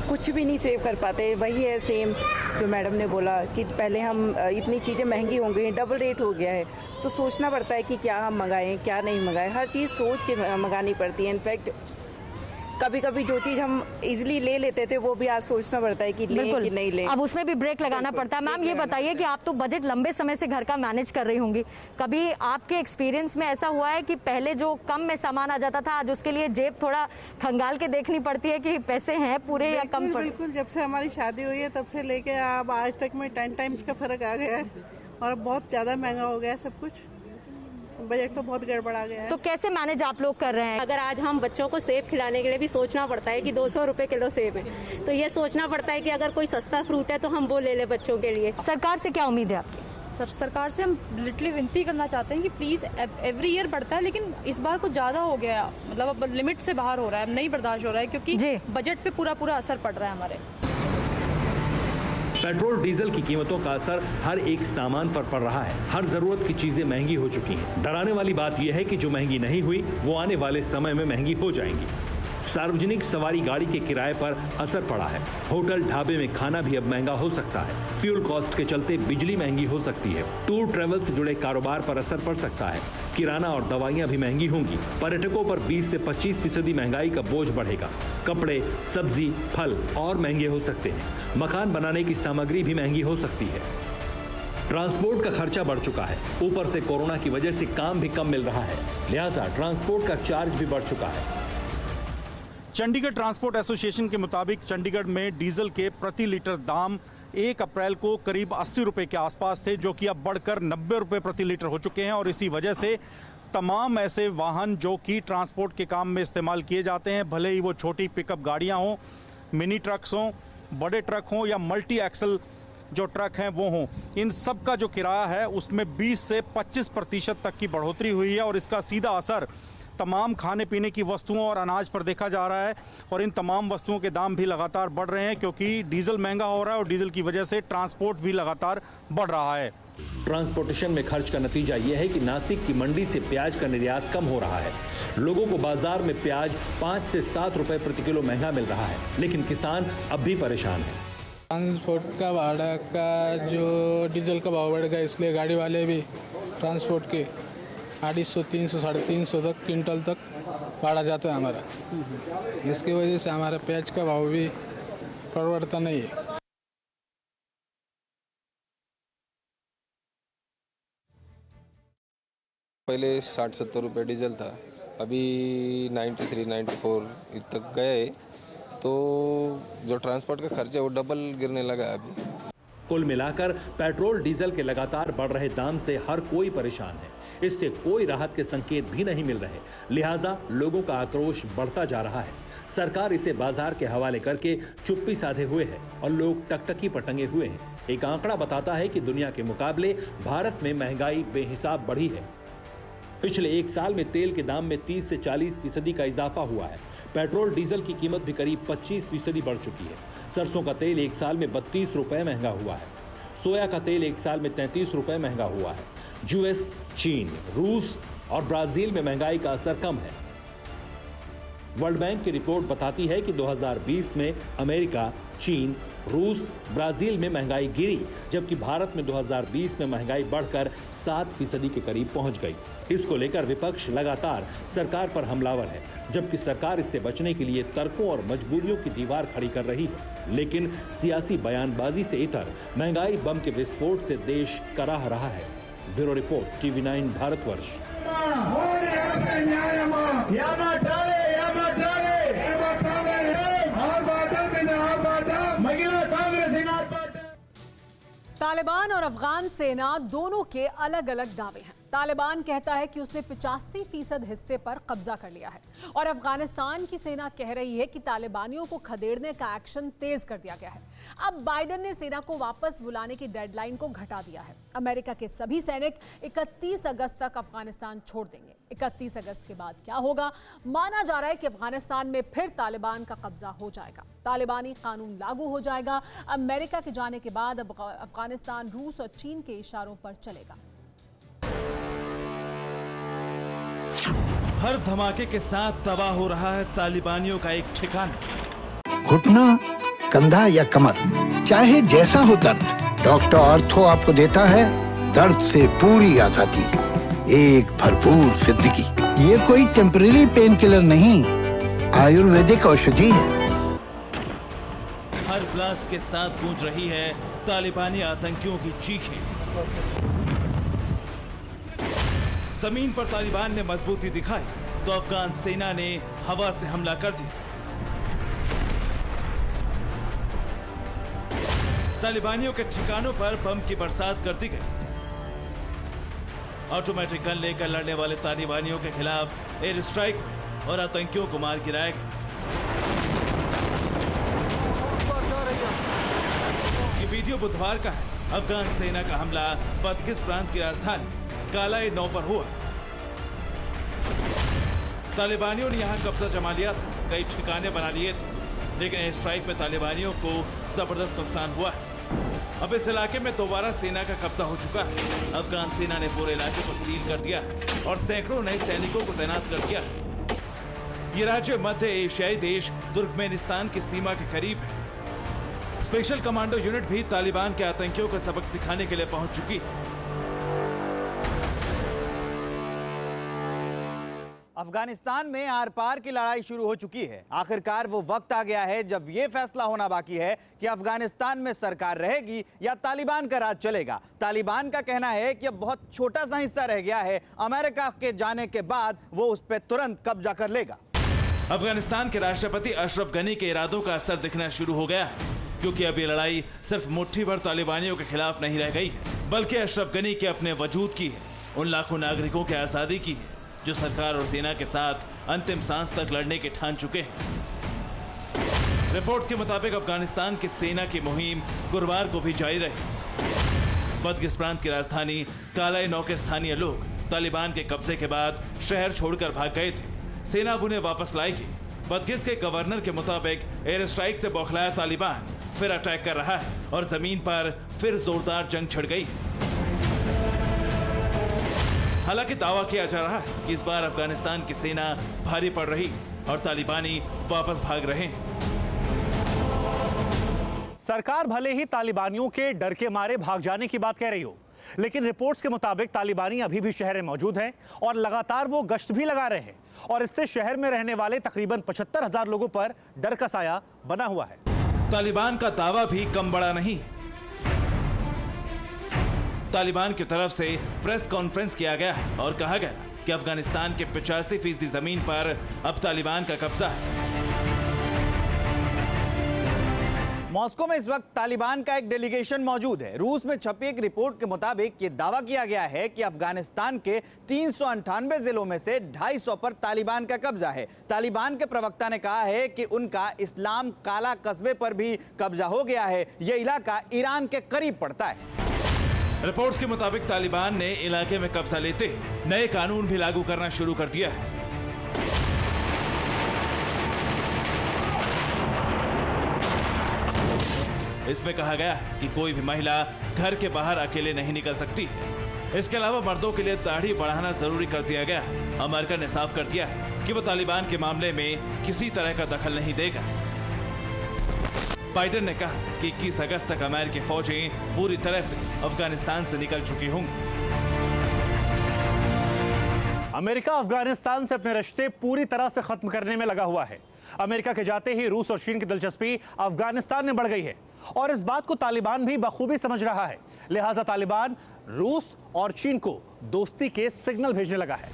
कुछ भी नहीं सेव कर पाते। वही है सेम जो मैडम ने बोला कि पहले हम इतनी चीज़ें महंगी हो गई, डबल रेट हो गया है, तो सोचना पड़ता है कि क्या हम मंगाएं क्या नहीं मंगाएं। हर चीज़ सोच के मंगानी पड़ती है। इनफैक्ट कभी कभी जो चीज़ हम इजीली ले लेते थे वो भी आज सोचना पड़ता है कि लें कि नहीं लें। अब उसमें भी ब्रेक लगाना पड़ता है। मैम ये बताइए कि आप तो बजट लंबे समय से घर का मैनेज कर रही होंगी, कभी आपके एक्सपीरियंस में ऐसा हुआ है कि पहले जो कम में सामान आ जाता था आज उसके लिए जेब थोड़ा खंगाल के देखनी पड़ती है कि पैसे हैं पूरे या कम? बिल्कुल, जब से हमारी शादी हुई है तब से लेके अब आज तक में 10 टाइम्स का फर्क आ गया है और बहुत ज़्यादा महंगा हो गया है सब कुछ। बजट तो बहुत गड़बड़ा गया है। तो कैसे मैनेज आप लोग कर रहे हैं? अगर आज हम बच्चों को सेब खिलाने के लिए भी सोचना पड़ता है कि 200 रुपए किलो सेब है, तो ये सोचना पड़ता है कि अगर कोई सस्ता फ्रूट है तो हम वो ले लें बच्चों के लिए। सरकार से क्या उम्मीद है आपकी? सरकार से हम लिटरली विनती करना चाहते हैं कि प्लीज़, एवरी ईयर बढ़ता है लेकिन इस बार कुछ ज़्यादा हो गया है, मतलब अब लिमिट से बाहर हो रहा है, नहीं बर्दाश्त हो रहा है, क्योंकि बजट पे पूरा असर पड़ रहा है हमारे। पेट्रोल डीजल की कीमतों का असर हर एक सामान पर पड़ रहा है। हर जरूरत की चीजें महंगी हो चुकी हैं। डराने वाली बात यह है कि जो महंगी नहीं हुई वो आने वाले समय में महंगी हो जाएंगी। सार्वजनिक सवारी गाड़ी के किराए पर असर पड़ा है। होटल ढाबे में खाना भी अब महंगा हो सकता है। फ्यूल कॉस्ट के चलते बिजली महंगी हो सकती है। टूर ट्रेवल से जुड़े कारोबार पर असर पड़ सकता है। किराना और दवाइयां भी महंगी होंगी। पर्यटकों पर 20 से 25% महंगाई का बोझ बढ़ेगा। कपड़े, सब्जी, फल और महंगे हो सकते हैं। मकान बनाने की सामग्री भी महंगी हो सकती है। ट्रांसपोर्ट का खर्चा बढ़ चुका है। ऊपर से कोरोना की वजह से काम भी कम मिल रहा है, लिहाजा ट्रांसपोर्ट का चार्ज भी बढ़ चुका है। चंडीगढ़ ट्रांसपोर्ट एसोसिएशन के मुताबिक चंडीगढ़ में डीजल के प्रति लीटर दाम 1 अप्रैल को करीब 80 रुपए के आसपास थे, जो कि अब बढ़कर 90 रुपए प्रति लीटर हो चुके हैं। और इसी वजह से तमाम ऐसे वाहन जो कि ट्रांसपोर्ट के काम में इस्तेमाल किए जाते हैं, भले ही वो छोटी पिकअप गाड़ियां हों, मिनी ट्रक्स हों, बड़े ट्रक हों या मल्टी एक्सल जो ट्रक हैं वो हों, इन सब का जो किराया है उसमें 20 से 25% तक की बढ़ोतरी हुई है। और इसका सीधा असर तमाम खाने पीने की वस्तुओं और अनाज पर देखा जा रहा है। और इन तमाम वस्तुओं के दाम भी लगातार बढ़ रहे हैं, क्योंकि डीजल महंगा हो रहा है और डीजल की वजह से ट्रांसपोर्ट भी लगातार बढ़ रहा है। ट्रांसपोर्टेशन में खर्च का नतीजा यह है कि नासिक की मंडी से प्याज का निर्यात कम हो रहा है। लोगों को बाजार में प्याज 5 से 7 रुपए प्रति किलो महंगा मिल रहा है, लेकिन किसान अब भी परेशान है। ट्रांसपोर्ट का भाड़ा का जो डीजल का भाव बढ़ गया, इसलिए गाड़ी वाले भी ट्रांसपोर्ट के 250, 300, 350 तक क्विंटल तक भाड़ा जाता है हमारा। इसकी वजह से हमारा प्याज का भाव भी परिवर्तन नहीं है। पहले 60-70 रुपये डीजल था, अभी 93-94 तक गए, तो जो ट्रांसपोर्ट का खर्चा है वो डबल गिरने लगा है अभी। कुल मिलाकर पेट्रोल डीजल के लगातार बढ़ रहे दाम से हर कोई परेशान है। इससे कोई राहत के संकेत भी नहीं मिल रहे, लिहाजा लोगों का आक्रोश बढ़ता जा रहा है। सरकार इसे बाजार के हवाले करके चुप्पी साधे हुए है और लोग टकटकी पर टंगे हुए हैं। एक आंकड़ा बताता है कि दुनिया के मुकाबले भारत में महंगाई बेहिसाब बढ़ी है। पिछले एक साल में तेल के दाम में 30 से 40% का इजाफा हुआ है। पेट्रोल डीजल की कीमत भी करीब 25% बढ़ चुकी है। सरसों का तेल एक साल में 32 रुपए महंगा हुआ है। सोया का तेल एक साल में 33 रुपए महंगा हुआ है। यूएस, चीन, रूस और ब्राजील में महंगाई का असर कम है। वर्ल्ड बैंक की रिपोर्ट बताती है कि 2020 में अमेरिका, चीन, रूस, ब्राजील में महंगाई गिरी, जबकि भारत में 2020 में महंगाई बढ़कर 7% के करीब पहुंच गई। इसको लेकर विपक्ष लगातार सरकार पर हमलावर है, जबकि सरकार इससे बचने के लिए तर्कों और मजबूरियों की दीवार खड़ी कर रही है। लेकिन सियासी बयानबाजी से इतर महंगाई बम के विस्फोट से देश कराह रहा है। Bureau report, TV9 Bharatvarsh. Taliban और अफगान सेना दोनों के अलग अलग दावे हैं। तालिबान कहता है कि उसने 85% हिस्से पर कब्जा कर लिया है और अफगानिस्तान की सेना कह रही है कि तालिबानियों को खदेड़ने का एक्शन तेज कर दिया गया है। अब बाइडेन ने सेना को वापस बुलाने की डेडलाइन को घटा दिया है। अमेरिका के सभी सैनिक 31 अगस्त तक अफगानिस्तान छोड़ देंगे। 31 अगस्त के बाद क्या होगा? माना जा रहा है कि अफगानिस्तान में फिर तालिबान का कब्जा हो जाएगा, तालिबानी कानून लागू हो जाएगा। अमेरिका के जाने के बाद अब अफगानिस्तान रूस और चीन के इशारों पर चलेगा। हर धमाके के साथ तबाह हो रहा है तालिबानियों का एक ठिकाना। घुटना, कंधा या कमर, चाहे जैसा हो दर्द, डॉक्टर ऑर्थो आपको देता है दर्द से पूरी आजादी, एक भरपूर जिंदगी। ये कोई टेम्परेरी पेन किलर नहीं, आयुर्वेदिक औषधि है। हर ब्लास्ट के साथ गूंज रही है तालिबानी आतंकियों की चीखें। जमीन पर तालिबान ने मजबूती दिखाई तो अफगान सेना ने हवा से हमला कर दिया। तालिबानियों के ठिकानों पर बम की बरसात कर दी गई। ऑटोमेटिक गन लेकर लड़ने वाले तालिबानियों के खिलाफ एयर स्ट्राइक और आतंकियों को मार गिराया गया। ये वीडियो बुधवार का है। अफगान सेना का हमला बदकिस प्रांत की राजधानी कालाई-9 पर हुआ। तालिबानियों ने यहां कब्जा जमा लिया था, कई ठिकाने बना लिए थे, लेकिन एयर स्ट्राइक में तालिबानियों को जबरदस्त नुकसान हुआ है। अब इस इलाके में दोबारा सेना का कब्जा हो चुका है। अफगान सेना ने पूरे इलाके को सील कर दिया और सैकड़ों नए सैनिकों को तैनात कर दिया। ये राज्य मध्य एशियाई देश तुर्कमेनिस्तान की सीमा के करीब है। स्पेशल कमांडो यूनिट भी तालिबान के आतंकियों को सबक सिखाने के लिए पहुंच चुकी है। अफगानिस्तान में आर पार की लड़ाई शुरू हो चुकी है। आखिरकार वो वक्त आ गया है जब ये फैसला होना बाकी है कि अफगानिस्तान में सरकार रहेगी या तालिबान का राज चलेगा। तालिबान का कहना है कि अब बहुत छोटा सा हिस्सा रह गया है, अमेरिका के जाने के बाद वो उस पर तुरंत कब्जा कर लेगा। अफगानिस्तान के राष्ट्रपति अशरफ गनी के इरादों का असर दिखना शुरू हो गया है, क्योंकि अब ये लड़ाई सिर्फ मुट्ठी भर तालिबानियों के खिलाफ नहीं रह गई है, बल्कि अशरफ गनी के अपने वजूद की है, उन लाखों नागरिकों की आजादी की है जो सरकार और सेना के साथ अंतिम सांस तक लड़ने के ठान चुके हैं। रिपोर्ट्स के मुताबिक अफगानिस्तान की सेना की मुहिम गुरुवार को भी जारी रही। बदगिस प्रांत की राजधानी कालाई-9 के स्थानीय लोग तालिबान के कब्जे के बाद शहर छोड़कर भाग गए थे। सेना अब उन्हें वापस लाएगी। बदगिस के गवर्नर के मुताबिक एयर स्ट्राइक से बौखलाया तालिबान फिर अटैक कर रहा है और जमीन पर फिर जोरदार जंग छिड़ गई। हालांकि दावा किया जा रहा है कि इस बार अफगानिस्तान की सेना भारी पड़ रही और तालिबानी वापस भाग रहे हैं। सरकार भले ही तालिबानियों के डर के मारे भाग जाने की बात कह रही हो, लेकिन रिपोर्ट्स के मुताबिक तालिबानी अभी भी शहर में मौजूद हैं और लगातार वो गश्त भी लगा रहे हैं और इससे शहर में रहने वाले तकरीबन 75,000 लोगों पर डर का साया बना हुआ है। तालिबान का दावा भी कम बड़ा नहीं। तालिबान की तरफ से प्रेस कॉन्फ्रेंस किया गया और कहा गया कि अफगानिस्तान के 85% जमीन पर अब तालिबान का कब्जा है। मॉस्को में इस वक्त तालिबान का एक डेलीगेशन मौजूद है। रूस में छपी एक रिपोर्ट के मुताबिक ये दावा किया गया है कि अफगानिस्तान के 398 जिलों में से 250 पर तालिबान का कब्जा है। तालिबान के प्रवक्ता ने कहा है कि उनका इस्लाम काला कस्बे पर भी कब्जा हो गया है। यह इलाका ईरान के करीब पड़ता है। रिपोर्ट्स के मुताबिक तालिबान ने इलाके में कब्जा लेते नए कानून भी लागू करना शुरू कर दिया है। इसमें कहा गया कि कोई भी महिला घर के बाहर अकेले नहीं निकल सकती। इसके अलावा मर्दों के लिए दाढ़ी बढ़ाना जरूरी कर दिया गया। अमेरिका ने साफ कर दिया कि वो तालिबान के मामले में किसी तरह का दखल नहीं देगा। बाइडेन ने कहा कि 21 अगस्त तक अमेरिकी फौजें पूरी तरह से अफगानिस्तान से निकल चुकी होंगी। अमेरिका अफगानिस्तान से अपने रिश्ते पूरी तरह से खत्म करने में लगा हुआ है। अमेरिका के जाते ही रूस और चीन की दिलचस्पी अफगानिस्तान में बढ़ गई है और इस बात को तालिबान भी बखूबी समझ रहा है। लिहाजा तालिबान रूस और चीन को दोस्ती के सिग्नल भेजने लगा है।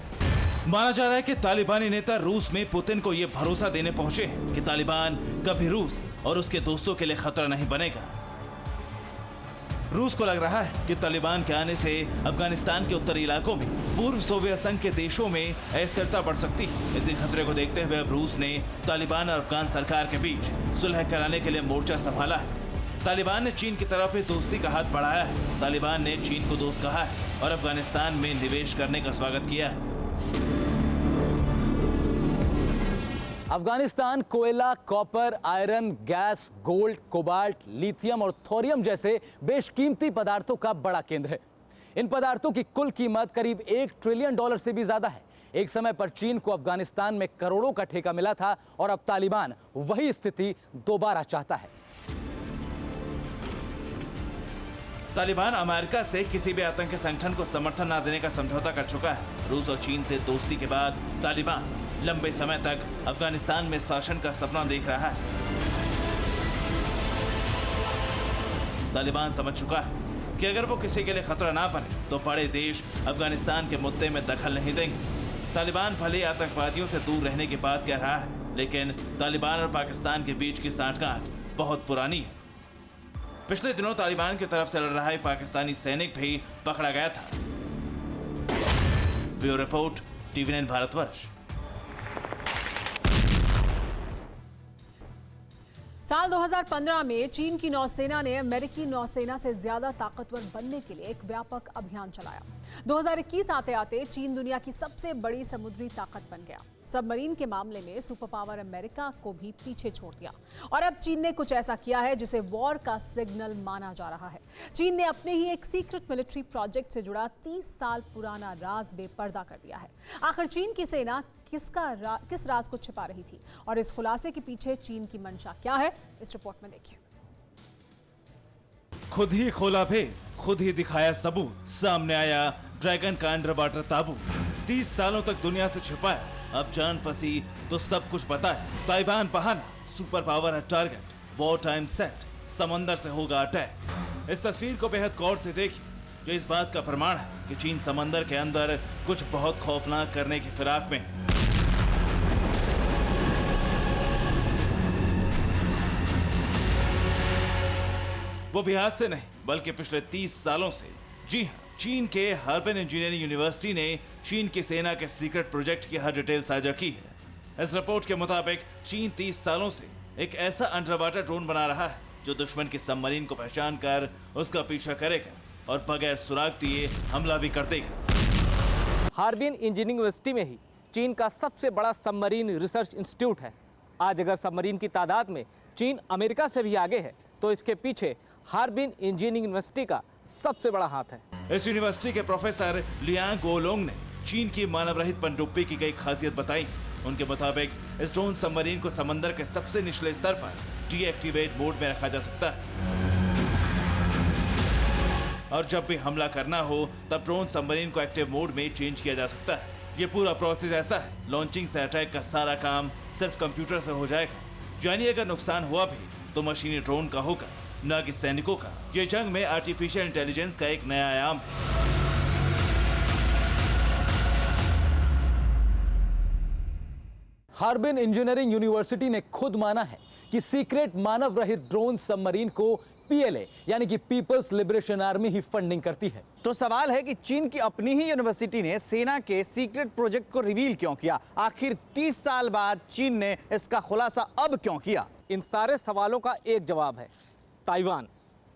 माना जा रहा है कि तालिबानी नेता रूस में पुतिन को यह भरोसा देने पहुंचे कि तालिबान कभी रूस और उसके दोस्तों के लिए खतरा नहीं बनेगा। रूस को लग रहा है कि तालिबान के आने से अफगानिस्तान के उत्तरी इलाकों में पूर्व सोवियत संघ के देशों में अस्थिरता बढ़ सकती है। इसी खतरे को देखते हुए अब रूस ने तालिबान और अफगान सरकार के बीच सुलह कराने के लिए मोर्चा संभाला है। तालिबान ने चीन की तरफ भी दोस्ती का हाथ बढ़ाया है। तालिबान ने चीन को दोस्त कहा है और अफगानिस्तान में निवेश करने का स्वागत किया है। अफगानिस्तान कोयला, copper, iron, gas, gold, cobalt, lithium और थोरियम जैसे बेशकीमती पदार्थों का बड़ा केंद्र है। इन पदार्थों की कुल कीमत करीब $1 ट्रिलियन से भी ज्यादा है। एक समय पर चीन को अफगानिस्तान में करोड़ों का ठेका मिला था और अब तालिबान वही स्थिति दोबारा चाहता है। तालिबान अमेरिका से किसी भी आतंकी संगठन को समर्थन न देने का समझौता कर चुका है। रूस और चीन से दोस्ती के बाद तालिबान लंबे समय तक अफगानिस्तान में शासन का सपना देख रहा है। तालिबान समझ चुका है कि अगर वो किसी के लिए खतरा ना बने तो बड़े देश अफगानिस्तान के मुद्दे में दखल नहीं देंगे। तालिबान भले आतंकवादियों से दूर रहने की बात कह रहा है, लेकिन तालिबान और पाकिस्तान के बीच की सांठगांठ बहुत पुरानी है। पिछले दिनों तालिबान की तरफ से लड़ रहा एक पाकिस्तानी सैनिक भी पकड़ा गया था। Bureau report, TV9 Bharatvarsh. साल 2015 में चीन की नौसेना ने अमेरिकी नौसेना से ज्यादा ताकतवर बनने के लिए एक व्यापक अभियान चलाया। 2021 आते आते चीन दुनिया की सबसे बड़ी समुद्री ताकत बन गया। सबमरीन के मामले में सुपर पावर अमेरिका को भी पीछे छोड़ दिया और अब चीन ने कुछ ऐसा किया है जिसे वॉर का सिग्नल माना जा रहा है। चीन ने अपने ही एक सीक्रेट मिलिट्री प्रोजेक्ट से जुड़ा 30 साल पुराना राज बेपर्दा कर दिया है। आखिर चीन की सेना किस राज को छिपा रही थी और इस खुलासे के पीछे चीन की मंशा क्या है, इस रिपोर्ट में देखिए। खुद ही खोला भेद, खुद ही दिखाया सबूत, सामने आया ड्रैगन का अंडर वाटर ताबूत। 30 सालों तक दुनिया से छिपाया, अब जान फंसी तो सब कुछ बताया। ताइवान बहाना, सुपर पावर है टारगेट, वॉर टाइम सेट, समंदर से होगा अटैक। इस तस्वीर को बेहद गौर से देखिए, जो इस बात का प्रमाण है कि चीन समंदर के अंदर कुछ बहुत खौफनाक करने की फिराक में है। वो भी आज से नहीं बल्कि पिछले 30 सालों से। जी हाँ, चीन के हार्बिन इंजीनियरिंग यूनिवर्सिटी ने चीन की सेना के सीक्रेट प्रोजेक्ट की हर डिटेल साझा की है। इस रिपोर्ट के मुताबिक चीन 30 सालों से एक ऐसा अंडर वाटर ड्रोन बना रहा है जो दुश्मन की सबमरीन को पहचान कर उसका पीछा करेगा और बगैर सुराग दिए हमला भी कर देगा। हार्बिन इंजीनियरिंग यूनिवर्सिटी में ही चीन का सबसे बड़ा सबमरीन रिसर्च इंस्टीट्यूट है। आज अगर सबमरीन की तादाद में चीन अमेरिका से भी आगे है तो इसके पीछे हार्बिन इंजीनियरिंग यूनिवर्सिटी का सबसे बड़ा हाथ है। इस यूनिवर्सिटी के प्रोफेसर लियांग गोलोंग ने चीन की मानव रहित पनडुब्बी की कई खासियत बताई। उनके मुताबिक इस ड्रोन सबमरीन को समंदर के सबसे निचले स्तर पर डीएक्टिवेट मोड में रखा जा सकता है और जब भी हमला करना हो तब ड्रोन सबमरीन को एक्टिव मोड में चेंज किया जा सकता है। ये पूरा प्रोसेस ऐसा है, लॉन्चिंग से अटैक का सारा काम सिर्फ कंप्यूटर से हो जाएगा। यानी अगर नुकसान हुआ भी तो मशीनी ड्रोन का होगा, न कि सैनिकों का। ये जंग में आर्टिफिशियल इंटेलिजेंस का एक नया आयाम है। हार्बिन इंजीनियरिंग यूनिवर्सिटी ने खुद माना है कि सीक्रेट मानव रहित ड्रोन सबमरीन को पीएलए यानी कि पीपल्स लिबरेशन आर्मी ही फंडिंग करती है। तो सवाल है कि चीन की अपनी ही यूनिवर्सिटी ने सेना के सीक्रेट प्रोजेक्ट को रिवील क्यों किया? आखिर 30 साल बाद चीन ने इसका खुलासा अब क्यों किया? इन सारे सवालों का एक जवाब है, ताइवान।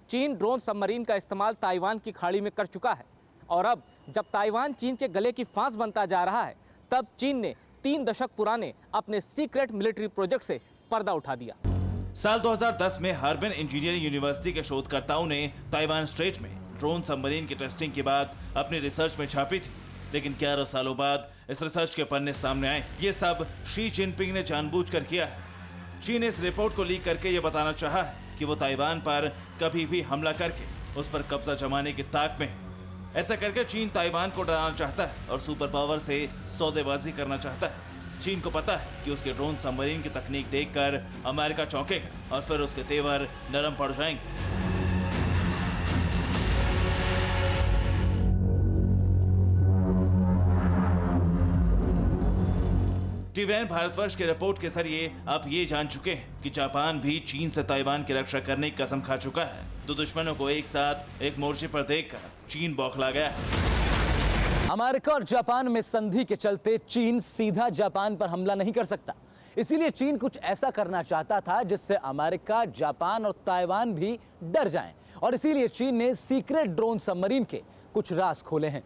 चीन ड्रोन सबमरीन का इस्तेमाल ताइवान की खाड़ी में कर चुका है और अब जब ताइवान चीन के गले की फांस बनता जा रहा है तब चीन ने 3 दशक पुराने अपने सीक्रेट मिलिट्री प्रोजेक्ट से पर्दा उठा दिया। साल 2010 में हार्बिन इंजीनियरिंग यूनिवर्सिटी के शोधकर्ताओं ने ताइवान स्ट्रेट में ड्रोन सबमरीन की टेस्टिंग के बाद अपनी रिसर्च में छापी थी, लेकिन 11 सालों बाद इस रिसर्च के पन्ने सामने आए। ये सब शी जिनपिंग ने जानबूझकर किया है। चीन ने इस रिपोर्ट को लीक करके ये बताना चाहा है कि वो ताइवान पर कभी भी हमला करके उस पर कब्जा जमाने की ताक में है। ऐसा करके चीन ताइवान को डराना चाहता है और सुपर पावर से सौदेबाजी करना चाहता है। चीन को पता है कि उसके ड्रोन सबमरीन की तकनीक देखकर अमेरिका चौंकेगा और फिर उसके तेवर नरम पड़ जाएंगे। टीवी9 भारतवर्ष के रिपोर्ट के जरिए आप ये जान चुके हैं कि जापान भी चीन से ताइवान की रक्षा करने की कसम खा चुका है। दो दुश्मनों को एक साथ एक मोर्चे पर देखकर चीन बौखला गया है। अमेरिका और जापान में संधि के चलते चीन सीधा जापान पर हमला नहीं कर सकता। इसीलिए चीन कुछ ऐसा करना चाहता था जिससे अमेरिका, जापान और ताइवान भी डर जाएं। और इसीलिए चीन ने सीक्रेट ड्रोन सबमरीन के कुछ राज खोले हैं।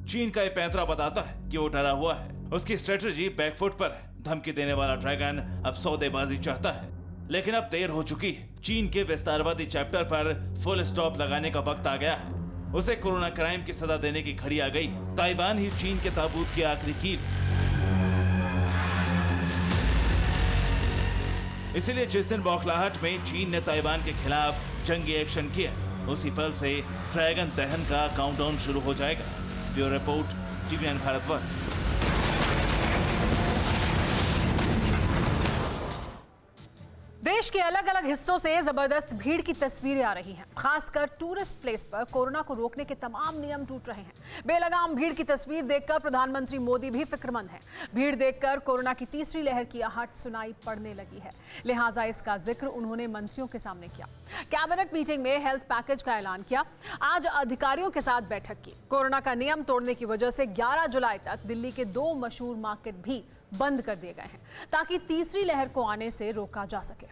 चीन का ये पैंतरा बताता है कि वो डरा हुआ है, उसकी स्ट्रेटजी बैकफुट पर है। धमकी देने वाला ड्रैगन अब सौदेबाजी चाहता है, लेकिन अब देर हो चुकी है। चीन के विस्तारवादी चैप्टर पर फुल स्टॉप लगाने का वक्त आ गया है। उसे कोरोना क्राइम की सजा देने की घड़ी आ गई है। ताइवान ही चीन के ताबूत की आखिरी कील। इसीलिए जिस दिन बौखलाहट में चीन ने ताइवान के खिलाफ जंगी एक्शन किया, उसी पल से ड्रैगन दहन का काउंटडाउन शुरू हो जाएगा। Bureau report, TV9 Bharatvarsh. देश के अलग अलग हिस्सों से जबरदस्त भीड़ की तस्वीरें आ रही हैं। खासकर टूरिस्ट प्लेस पर कोरोना को रोकने के तमाम नियम टूट रहे हैं। बेलगाम भीड़ की तस्वीर देखकर प्रधानमंत्री मोदी भी फिक्रमंद हैं। भीड़ देखकर कोरोना की तीसरी लहर की आहट सुनाई पड़ने लगी है, लिहाजा इसका जिक्र उन्होंने मंत्रियों के सामने किया। कैबिनेट मीटिंग में हेल्थ पैकेज का ऐलान किया। आज अधिकारियों के साथ बैठक की। कोरोना का नियम तोड़ने की वजह से 11 जुलाई तक दिल्ली के 2 मशहूर मार्केट भी बंद कर दिए गए हैं ताकि तीसरी लहर को आने से रोका जा सके।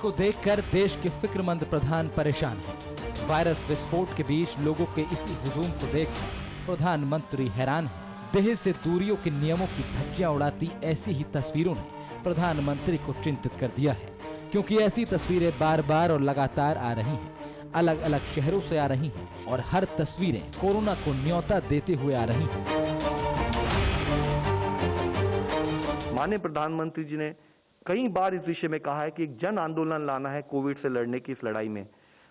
को देखकर देश के फिक्रमंद प्रधान परेशान हैं। वायरस विस्फोट के बीच लोगों के इसी हुजूम को देखकर प्रधानमंत्री हैरान हैं। देह से दूरियों के नियमों की धज्जियां उड़ाती ऐसी ही तस्वीरों ने प्रधानमंत्री को चिंतित कर दिया है, क्योंकि ऐसी तस्वीरें बार बार और लगातार आ रही हैं, अलग अलग शहरों से आ रही हैं और हर तस्वीरें कोरोना को न्योता देते हुए आ रही हैं। माननीय प्रधानमंत्री जी ने कई बार इस विषय में कहा है कि एक जन आंदोलन लाना है कोविड से लड़ने की इस लड़ाई में।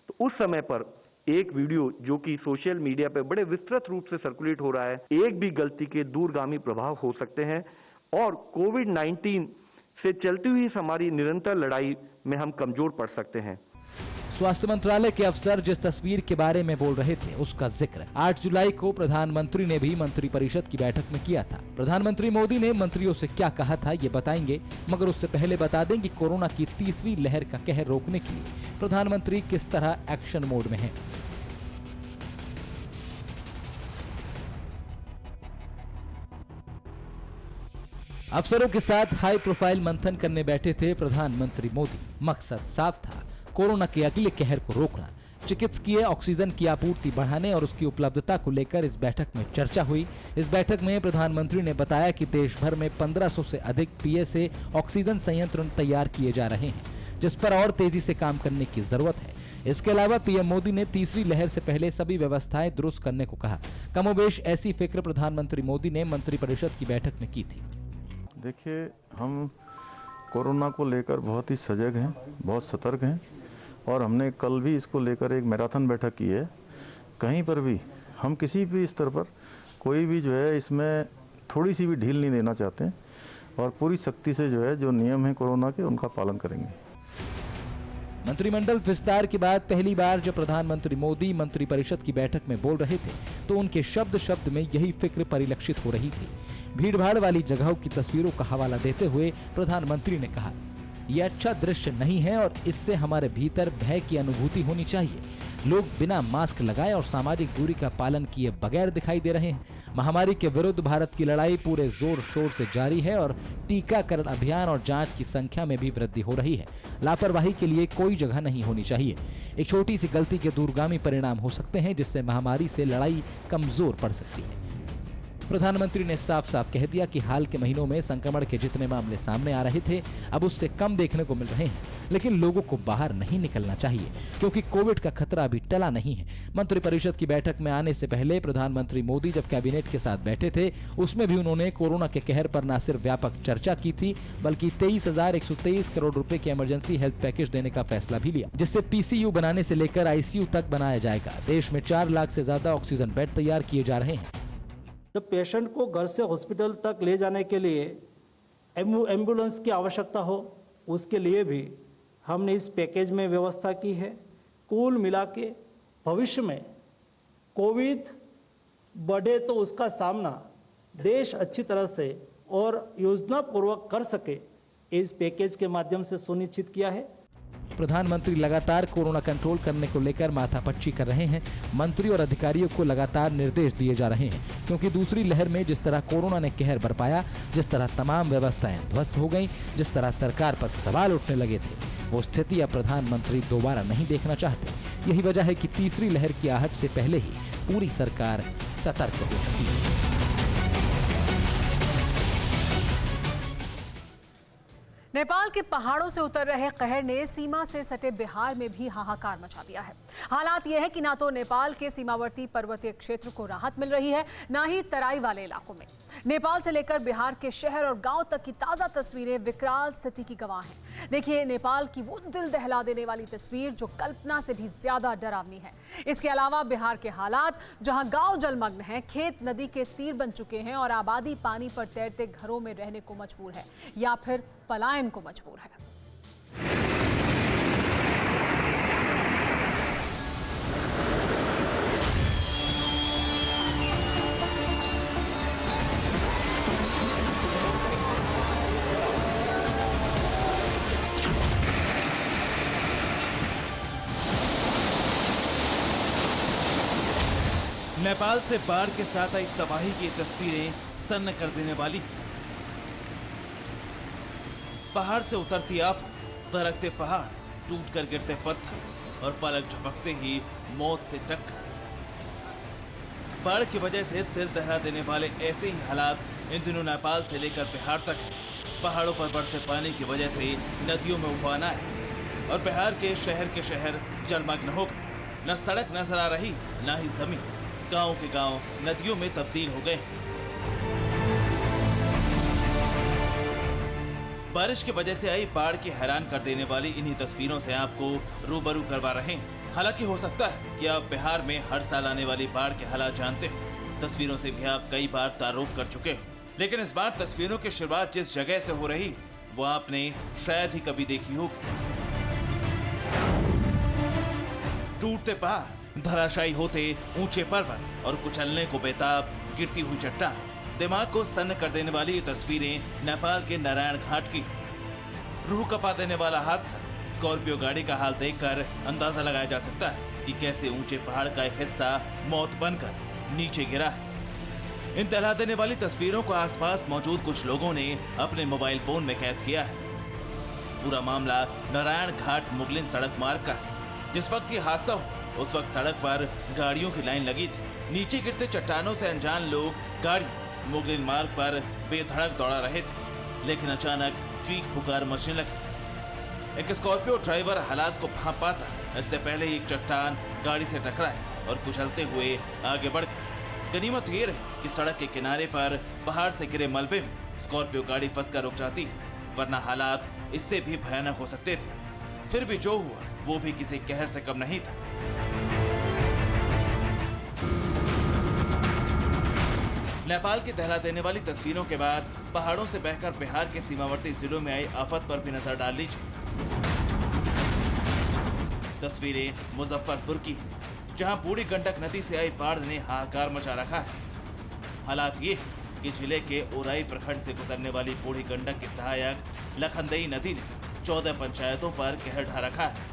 तो उस समय पर एक वीडियो जो कि सोशल मीडिया पे बड़े विस्तृत रूप से सर्कुलेट हो रहा है, एक भी गलती के दूरगामी प्रभाव हो सकते हैं और कोविड-19 से चलती हुई इस हमारी निरंतर लड़ाई में हम कमजोर पड़ सकते हैं। स्वास्थ्य मंत्रालय के अफसर जिस तस्वीर के बारे में बोल रहे थे उसका जिक्र 8 जुलाई को प्रधानमंत्री ने भी मंत्रिपरिषद की बैठक में किया था। प्रधानमंत्री मोदी ने मंत्रियों से क्या कहा था ये बताएंगे, मगर उससे पहले बता दें कि कोरोना की तीसरी लहर का कहर रोकने के लिए प्रधानमंत्री किस तरह एक्शन मोड में हैं। अफसरों के साथ हाई प्रोफाइल मंथन करने बैठे थे प्रधानमंत्री मोदी। मकसद साफ था, कोरोना के अगले कहर को रोकना। चिकित्सकीय ऑक्सीजन की आपूर्ति बढ़ाने और उसकी उपलब्धता को लेकर इस बैठक में चर्चा हुई। इस बैठक में प्रधानमंत्री ने बताया कि देश भर में 1500 से अधिक पीएसए ऑक्सीजन संयंत्र तैयार किए जा रहे हैं, जिस पर और तेजी से काम करने की जरूरत है। इसके अलावा पीएम मोदी ने तीसरी लहर से पहले सभी व्यवस्थाएं दुरुस्त करने को कहा। कमोबेश ऐसी फिक्र प्रधानमंत्री मोदी ने मंत्रिपरिषद की बैठक में की थी। देखिए, हम कोरोना को लेकर बहुत ही सजग हैं, बहुत सतर्क हैं और हमने कल भी इसको लेकर एक मैराथन बैठक की है। कहीं पर भी हम किसी भी स्तर पर कोई भी जो है इसमें थोड़ी सी भी ढील नहीं देना चाहते हैं और पूरी सख्ती से जो है जो नियम है कोरोना के उनका पालन करेंगे। मंत्रिमंडल विस्तार के बाद पहली बार जब प्रधानमंत्री मोदी मंत्रिपरिषद की बैठक में बोल रहे थे तो उनके शब्द शब्द में यही फिक्र परिलक्षित हो रही थी। भीड़भाड़ वाली जगहों की तस्वीरों का हवाला देते हुए प्रधानमंत्री ने कहा, यह अच्छा दृश्य नहीं है और इससे हमारे भीतर भय की अनुभूति होनी चाहिए। लोग बिना मास्क लगाए और सामाजिक दूरी का पालन किए बगैर दिखाई दे रहे हैं। महामारी के विरुद्ध भारत की लड़ाई पूरे जोर शोर से जारी है और टीकाकरण अभियान और जांच की संख्या में भी वृद्धि हो रही है। लापरवाही के लिए कोई जगह नहीं होनी चाहिए। एक छोटी सी गलती के दूरगामी परिणाम हो सकते हैं, जिससे महामारी से लड़ाई कमजोर पड़ सकती है। प्रधानमंत्री ने साफ साफ कह दिया कि हाल के महीनों में संक्रमण के जितने मामले सामने आ रहे थे अब उससे कम देखने को मिल रहे हैं, लेकिन लोगों को बाहर नहीं निकलना चाहिए क्योंकि कोविड का खतरा अभी टला नहीं है। मंत्रिपरिषद की बैठक में आने से पहले प्रधानमंत्री मोदी जब कैबिनेट के साथ बैठे थे उसमें भी उन्होंने कोरोना के कहर पर न सिर्फ व्यापक चर्चा की थी बल्कि 23,123 करोड़ रुपए के इमरजेंसी हेल्थ पैकेज देने का फैसला भी लिया, जिससे पीसीयू बनाने से लेकर आईसीयू तक बनाया जाएगा। देश में 4 लाख से ज्यादा ऑक्सीजन बेड तैयार किए जा रहे हैं। जब पेशेंट को घर से हॉस्पिटल तक ले जाने के लिए एम्बुलेंस की आवश्यकता हो, उसके लिए भी हमने इस पैकेज में व्यवस्था की है। कुल मिला के भविष्य में कोविड बढ़े तो उसका सामना देश अच्छी तरह से और योजनापूर्वक कर सके, इस पैकेज के माध्यम से सुनिश्चित किया है। प्रधानमंत्री लगातार कोरोना कंट्रोल करने को लेकर माथापच्ची कर रहे हैं। मंत्री और अधिकारियों को लगातार निर्देश दिए जा रहे हैं क्योंकि दूसरी लहर में जिस तरह कोरोना ने कहर बरपाया, जिस तरह तमाम व्यवस्थाएं ध्वस्त हो गईं, जिस तरह सरकार पर सवाल उठने लगे थे, वो स्थिति अब प्रधानमंत्री दोबारा नहीं देखना चाहते। यही वजह है कि तीसरी लहर की आहट से पहले ही पूरी सरकार सतर्क हो चुकी है। नेपाल के पहाड़ों से उतर रहे कहर ने सीमा से सटे बिहार में भी हाहाकार मचा दिया है। हालात यह है कि ना तो नेपाल के सीमावर्ती पर्वतीय क्षेत्र को राहत मिल रही है, ना ही तराई वाले इलाकों में। नेपाल से लेकर बिहार के शहर और गांव तक की ताजा तस्वीरें विकराल स्थिति की गवाह हैं। देखिए नेपाल की वो दिल दहला देने वाली तस्वीर जो कल्पना से भी ज्यादा डरावनी है। इसके अलावा बिहार के हालात, जहां गांव जलमग्न हैं, खेत नदी के तीर बन चुके हैं और आबादी पानी पर तैरते घरों में रहने को मजबूर है या फिर पलायन को मजबूर है। नेपाल से बाढ़ के साथ आई तबाही की तस्वीरें सन्न कर देने वाली। पहाड़ से उतरती आफत, दरकते पहाड़, टूट कर गिरते पत्थर और पलक झपकते ही मौत से टक्कर। बाढ़ की वजह से दिल दहला देने वाले ऐसे ही हालात इन दिनों नेपाल से लेकर बिहार तक है। पहाड़ों पर बरसे पानी की वजह से नदियों में उफान आए और बिहार के शहर जलमग्न हो गए। न सड़क नजर आ रही, न ही जमीन। गांव के गांव नदियों में तब्दील हो गए। बारिश की वजह से आई बाढ़ की हैरान कर देने वाली इन्हीं तस्वीरों से आपको रूबरू करवा रहे हैं। हालांकि हो सकता है कि आप बिहार में हर साल आने वाली बाढ़ के हालात जानते हो। तस्वीरों से भी आप कई बार तारुफ कर चुके हो, लेकिन इस बार तस्वीरों की शुरुआत जिस जगह से हो रही वो आपने शायद ही कभी देखी होगी। टूटते पहाड़, धराशायी होते ऊंचे पर्वत और कुचलने को बेताब गिरती हुई चट्टान। दिमाग को सन्न कर देने वाली ये तस्वीरें नेपाल के नारायण घाट की। रूह कपा देने वाला हादसा। स्कॉर्पियो गाड़ी का हाल देखकर अंदाजा लगाया जा सकता है कि कैसे ऊंचे पहाड़ का एक हिस्सा मौत बनकर नीचे गिरा है। इन दहला देने वाली तस्वीरों को आसपास मौजूद कुछ लोगों ने अपने मोबाइल फोन में कैद किया है। पूरा मामला नारायण घाट मुगलिन सड़क मार्ग का है। जिस वक्त ये हादसा हुआ उस वक्त सड़क पर गाड़ियों की लाइन लगी थी। नीचे गिरते चट्टानों से अनजान लोग गाड़ी मुगलिन मार्ग पर बेधड़क दौड़ा रहे थे, लेकिन अचानक चीख पुकार मचने लगी। एक स्कॉर्पियो ड्राइवर हालात को भांप पाता इससे पहले एक चट्टान गाड़ी से टकराए और कुचलते हुए आगे बढ़ गए। गनीमत ये रही कि सड़क के किनारे पर पहाड़ से गिरे मलबे में स्कॉर्पियो गाड़ी फंसकर रुक जाती, वरना हालात इससे भी भयानक हो सकते थे। फिर भी जो हुआ वो भी किसी कहर से कम नहीं था। नेपाल की दहला देने वाली तस्वीरों के बाद पहाड़ों से बहकर बिहार के सीमावर्ती जिलों में आई आफत पर भी नजर डाल लीजिए। तस्वीरें मुजफ्फरपुर की, जहां बूढ़ी गंडक नदी से आई बाढ़ ने हाहाकार मचा रखा है। हालात ये कि जिले के ओराई प्रखंड से गुजरने वाली बूढ़ी गंडक की सहायक लखनदेई नदी ने 14 पंचायतों पर कहर ढा रखा है।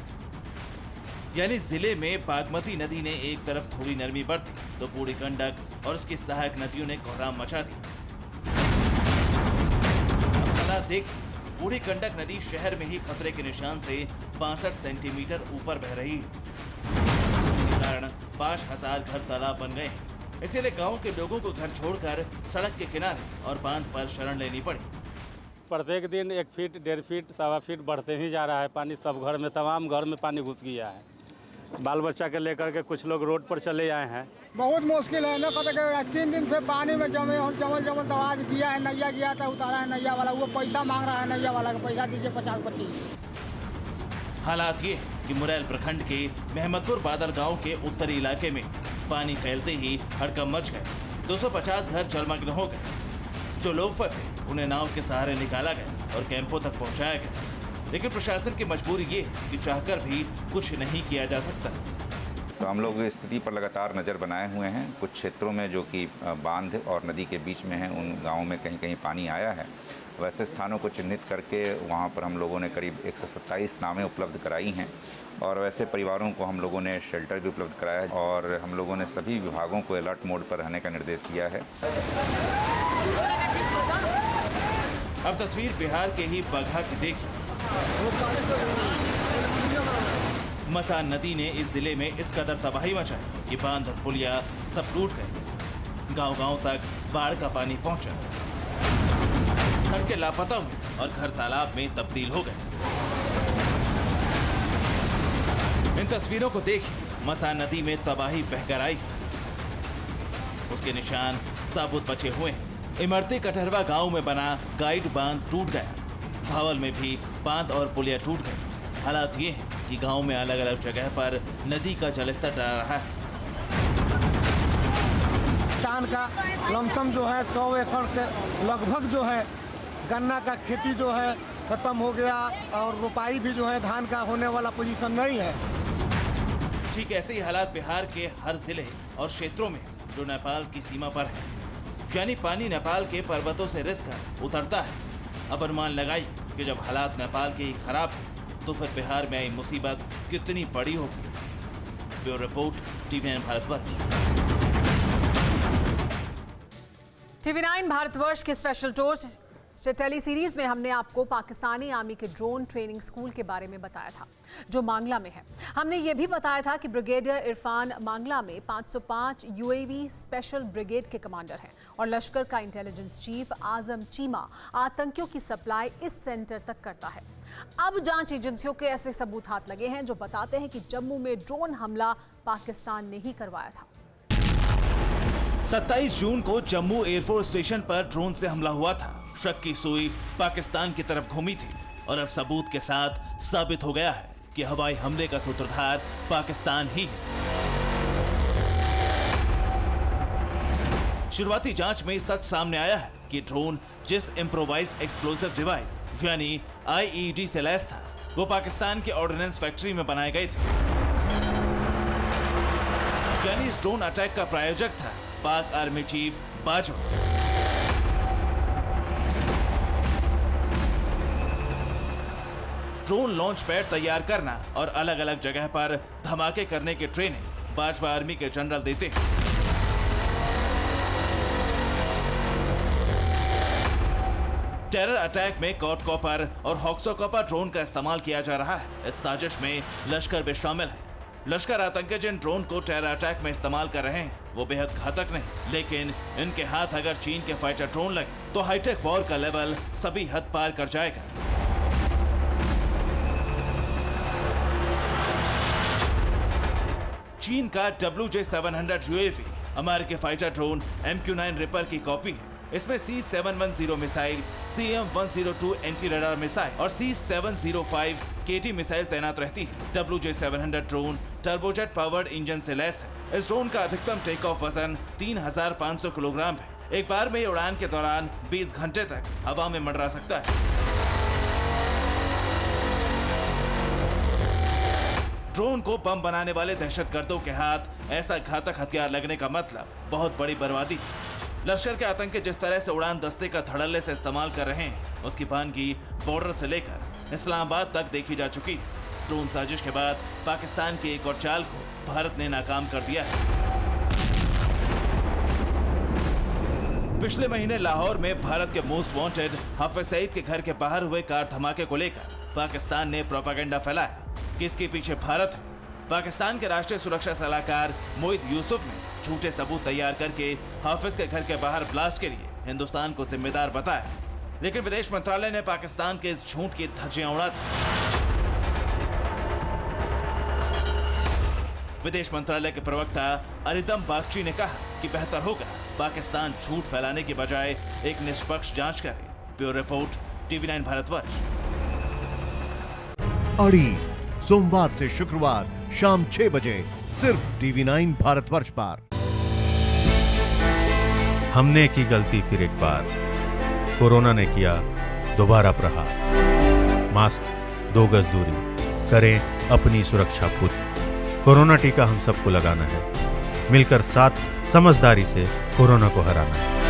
यानी जिले में बागमती नदी ने एक तरफ थोड़ी नरमी बरती तो बूढ़ी गंडक और उसकी सहायक नदियों ने कोहराम मचा दी। अब हालात देखिए, बूढ़ी गंडक नदी शहर में ही खतरे के निशान से 62 सेंटीमीटर ऊपर बह रही है। इसके कारण 5000 घर तालाब बन गए। इसीलिए गांव के लोगों को घर छोड़कर सड़क के किनारे और बांध पर शरण लेनी पड़ी। प्रत्येक दिन 1 फीट 1.5 फीट 1.25 फीट बढ़ते ही जा रहा है पानी। सब घर में, तमाम घर में पानी घुस गया है। बाल बच्चा के लेकर के कुछ लोग रोड पर चले आए हैं। बहुत मुश्किल है ना, पता 3 दिन से पानी में जमे जमल दवा दिया है। नैया गया था, उतारा है नैया वाला, वो पैसा मांग रहा है। नैया वाला का पैसा दीजिए 50-25। हालात ये कि मुरैल प्रखंड के मेहमदपुर बादल गांव के उत्तरी इलाके में पानी फैलते ही हड़कंप मच गए। 250 घर जलमग्न हो गए। जो लोग फंसे उन्हें नाव के सहारे निकाला गया और कैंपों तक पहुंचाया गया। लेकिन प्रशासन की मजबूरी ये कि चाहकर भी कुछ नहीं किया जा सकता। तो हम लोग स्थिति पर लगातार नज़र बनाए हुए हैं। कुछ क्षेत्रों में जो कि बांध और नदी के बीच में हैं, उन गाँवों में कहीं कहीं पानी आया है। वैसे स्थानों को चिन्हित करके वहाँ पर हम लोगों ने करीब 127 नावें उपलब्ध कराई हैं और वैसे परिवारों को हम लोगों ने शेल्टर भी उपलब्ध कराया है और हम लोगों ने सभी विभागों को अलर्ट मोड पर रहने का निर्देश दिया है। अब तस्वीर बिहार के ही बगहा की देखिए। मसान नदी ने इस जिले में इस कदर तबाही मचाई कि बांध और पुलिया सब टूट गए। गांव-गांव तक बाढ़ का पानी पहुंचा। सड़कें लापता हुई और घर तालाब में तब्दील हो गए। इन तस्वीरों को देखिए, मसान नदी में तबाही बहकर आई। उसके निशान साबुत बचे हुए हैं। इमरती कटहरवा गांव में बना गाइड बांध टूट गया। भावल में भी बांध और पुलिया टूट गए। हालात ये हैं कि गांव में अलग अलग जगह पर नदी का जलस्तर डरा रहा है। किसान का लमसम जो है 100 एकड़ के लगभग जो है गन्ना का खेती जो है खत्म हो गया और रोपाई भी जो है धान का होने वाला पोजीशन नहीं है। ठीक ऐसे ही हालात बिहार के हर जिले और क्षेत्रों में जो नेपाल की सीमा पर है। यानी पानी नेपाल के पर्वतों से रिस कर उतरता है। अब अनुमान लगाई कि जब हालात नेपाल के ही खराब है तो फिर बिहार में आई मुसीबत कितनी बड़ी होगी। Bureau report, TV9 Bharatvarsh. TV9 Bharatvarsh के स्पेशल टूर टेली सीरीज में हमने आपको पाकिस्तानी आर्मी के ड्रोन ट्रेनिंग स्कूल के बारे में बताया था, जो मांगला में है। हमने ये भी बताया था कि ब्रिगेडियर इरफान मांगला में 505 यूएवी स्पेशल ब्रिगेड के कमांडर हैं और लश्कर का इंटेलिजेंस चीफ आजम चीमा आतंकियों की सप्लाई इस सेंटर तक करता है। अब जांच एजेंसियों के ऐसे सबूत हाथ लगे हैं जो बताते हैं कि जम्मू में ड्रोन हमला पाकिस्तान ने ही करवाया था। 27 जून को जम्मू एयरफोर्स स्टेशन पर ड्रोन से हमला हुआ था। शक की सुई पाकिस्तान की तरफ घूमी थी और अब सबूत के साथ साबित हो गया है कि हवाई हमले का सूत्रधार पाकिस्तान ही है। शुरुआती जांच में सच सामने आया है कि ड्रोन जिस इम्प्रोवाइज्ड एक्सप्लोसिव डिवाइस यानी आईईडी से लैस था, वो पाकिस्तान के ऑर्डिनेंस फैक्ट्री में बनाए गए थे। यानी इस ड्रोन अटैक का प्रायोजक था पाक army chief Bajwa. Drone launch pad तैयार करना और अलग अलग जगह पर धमाके करने की ट्रेनिंग बाजवा आर्मी के जनरल देते हैं। टेरर अटैक में कॉट कॉपर और हॉक्सो कॉपर ड्रोन का इस्तेमाल किया जा रहा है। इस साजिश में लश्कर भी शामिल है। लश्कर आतंकी जिन ड्रोन को टेरर अटैक में इस्तेमाल कर रहे हैं वो बेहद घातक नहीं, लेकिन इनके हाथ अगर चीन के फाइटर ड्रोन लगे तो हाईटेक वॉर का लेवल सभी हद पार कर जाएगा। चीन का WJ-700 यूएवी अमेरिकी फाइटर ड्रोन MQ-9 रिपर की कॉपी है। इसमें C-710 missile, CM-102 anti radar missile और C-705 KT मिसाइल तैनात रहती है। WJ-700 drone turbojet powered engine से लैस है। इस ड्रोन का अधिकतम टेक ऑफ वजन 3500 किलोग्राम है। एक बार में उड़ान के दौरान 20 घंटे तक हवा में मंडरा सकता है। ड्रोन को बम बनाने वाले दहशतगर्दों के हाथ ऐसा घातक हथियार लगने का मतलब बहुत बड़ी बर्बादी। लश्कर के आतंकी जिस तरह से उड़ान दस्ते का धड़ल्ले से इस्तेमाल कर रहे हैं, उसकी भानगी बॉर्डर से लेकर इस्लामाबाद तक देखी जा चुकी है। ड्रोन साजिश के बाद पाकिस्तान की एक और चाल को भारत ने नाकाम कर दिया है। पिछले महीने लाहौर में भारत के मोस्ट वांटेड हाफिज सईद के घर के बाहर हुए कार धमाके को लेकर पाकिस्तान ने प्रोपेगेंडा फैलाया कि इसके पीछे भारत है। पाकिस्तान के राष्ट्रीय सुरक्षा सलाहकार मोहित यूसुफ ने झूठे सबूत तैयार करके हाफिज के घर के बाहर ब्लास्ट के लिए हिंदुस्तान को जिम्मेदार बताया, लेकिन विदेश मंत्रालय ने पाकिस्तान के इस झूठ की धज्जियां उड़ा दी। विदेश मंत्रालय के प्रवक्ता अरिदम बागची ने कहा कि बेहतर होगा पाकिस्तान झूठ फैलाने की बजाय एक निष्पक्ष जांच करे। Bureau report, TV9 Bharatvarsh. अड़ी सोमवार से शुक्रवार शाम 6 बजे सिर्फ TV9 भारतवर्ष पर। हमने की गलती फिर एक बार, कोरोना ने किया दोबारा प्रहार। मास्क, 2 गज दूरी, करें अपनी सुरक्षा पूरी। कोरोना टीका हम सबको लगाना है, मिलकर साथ समझदारी से कोरोना को हराना है।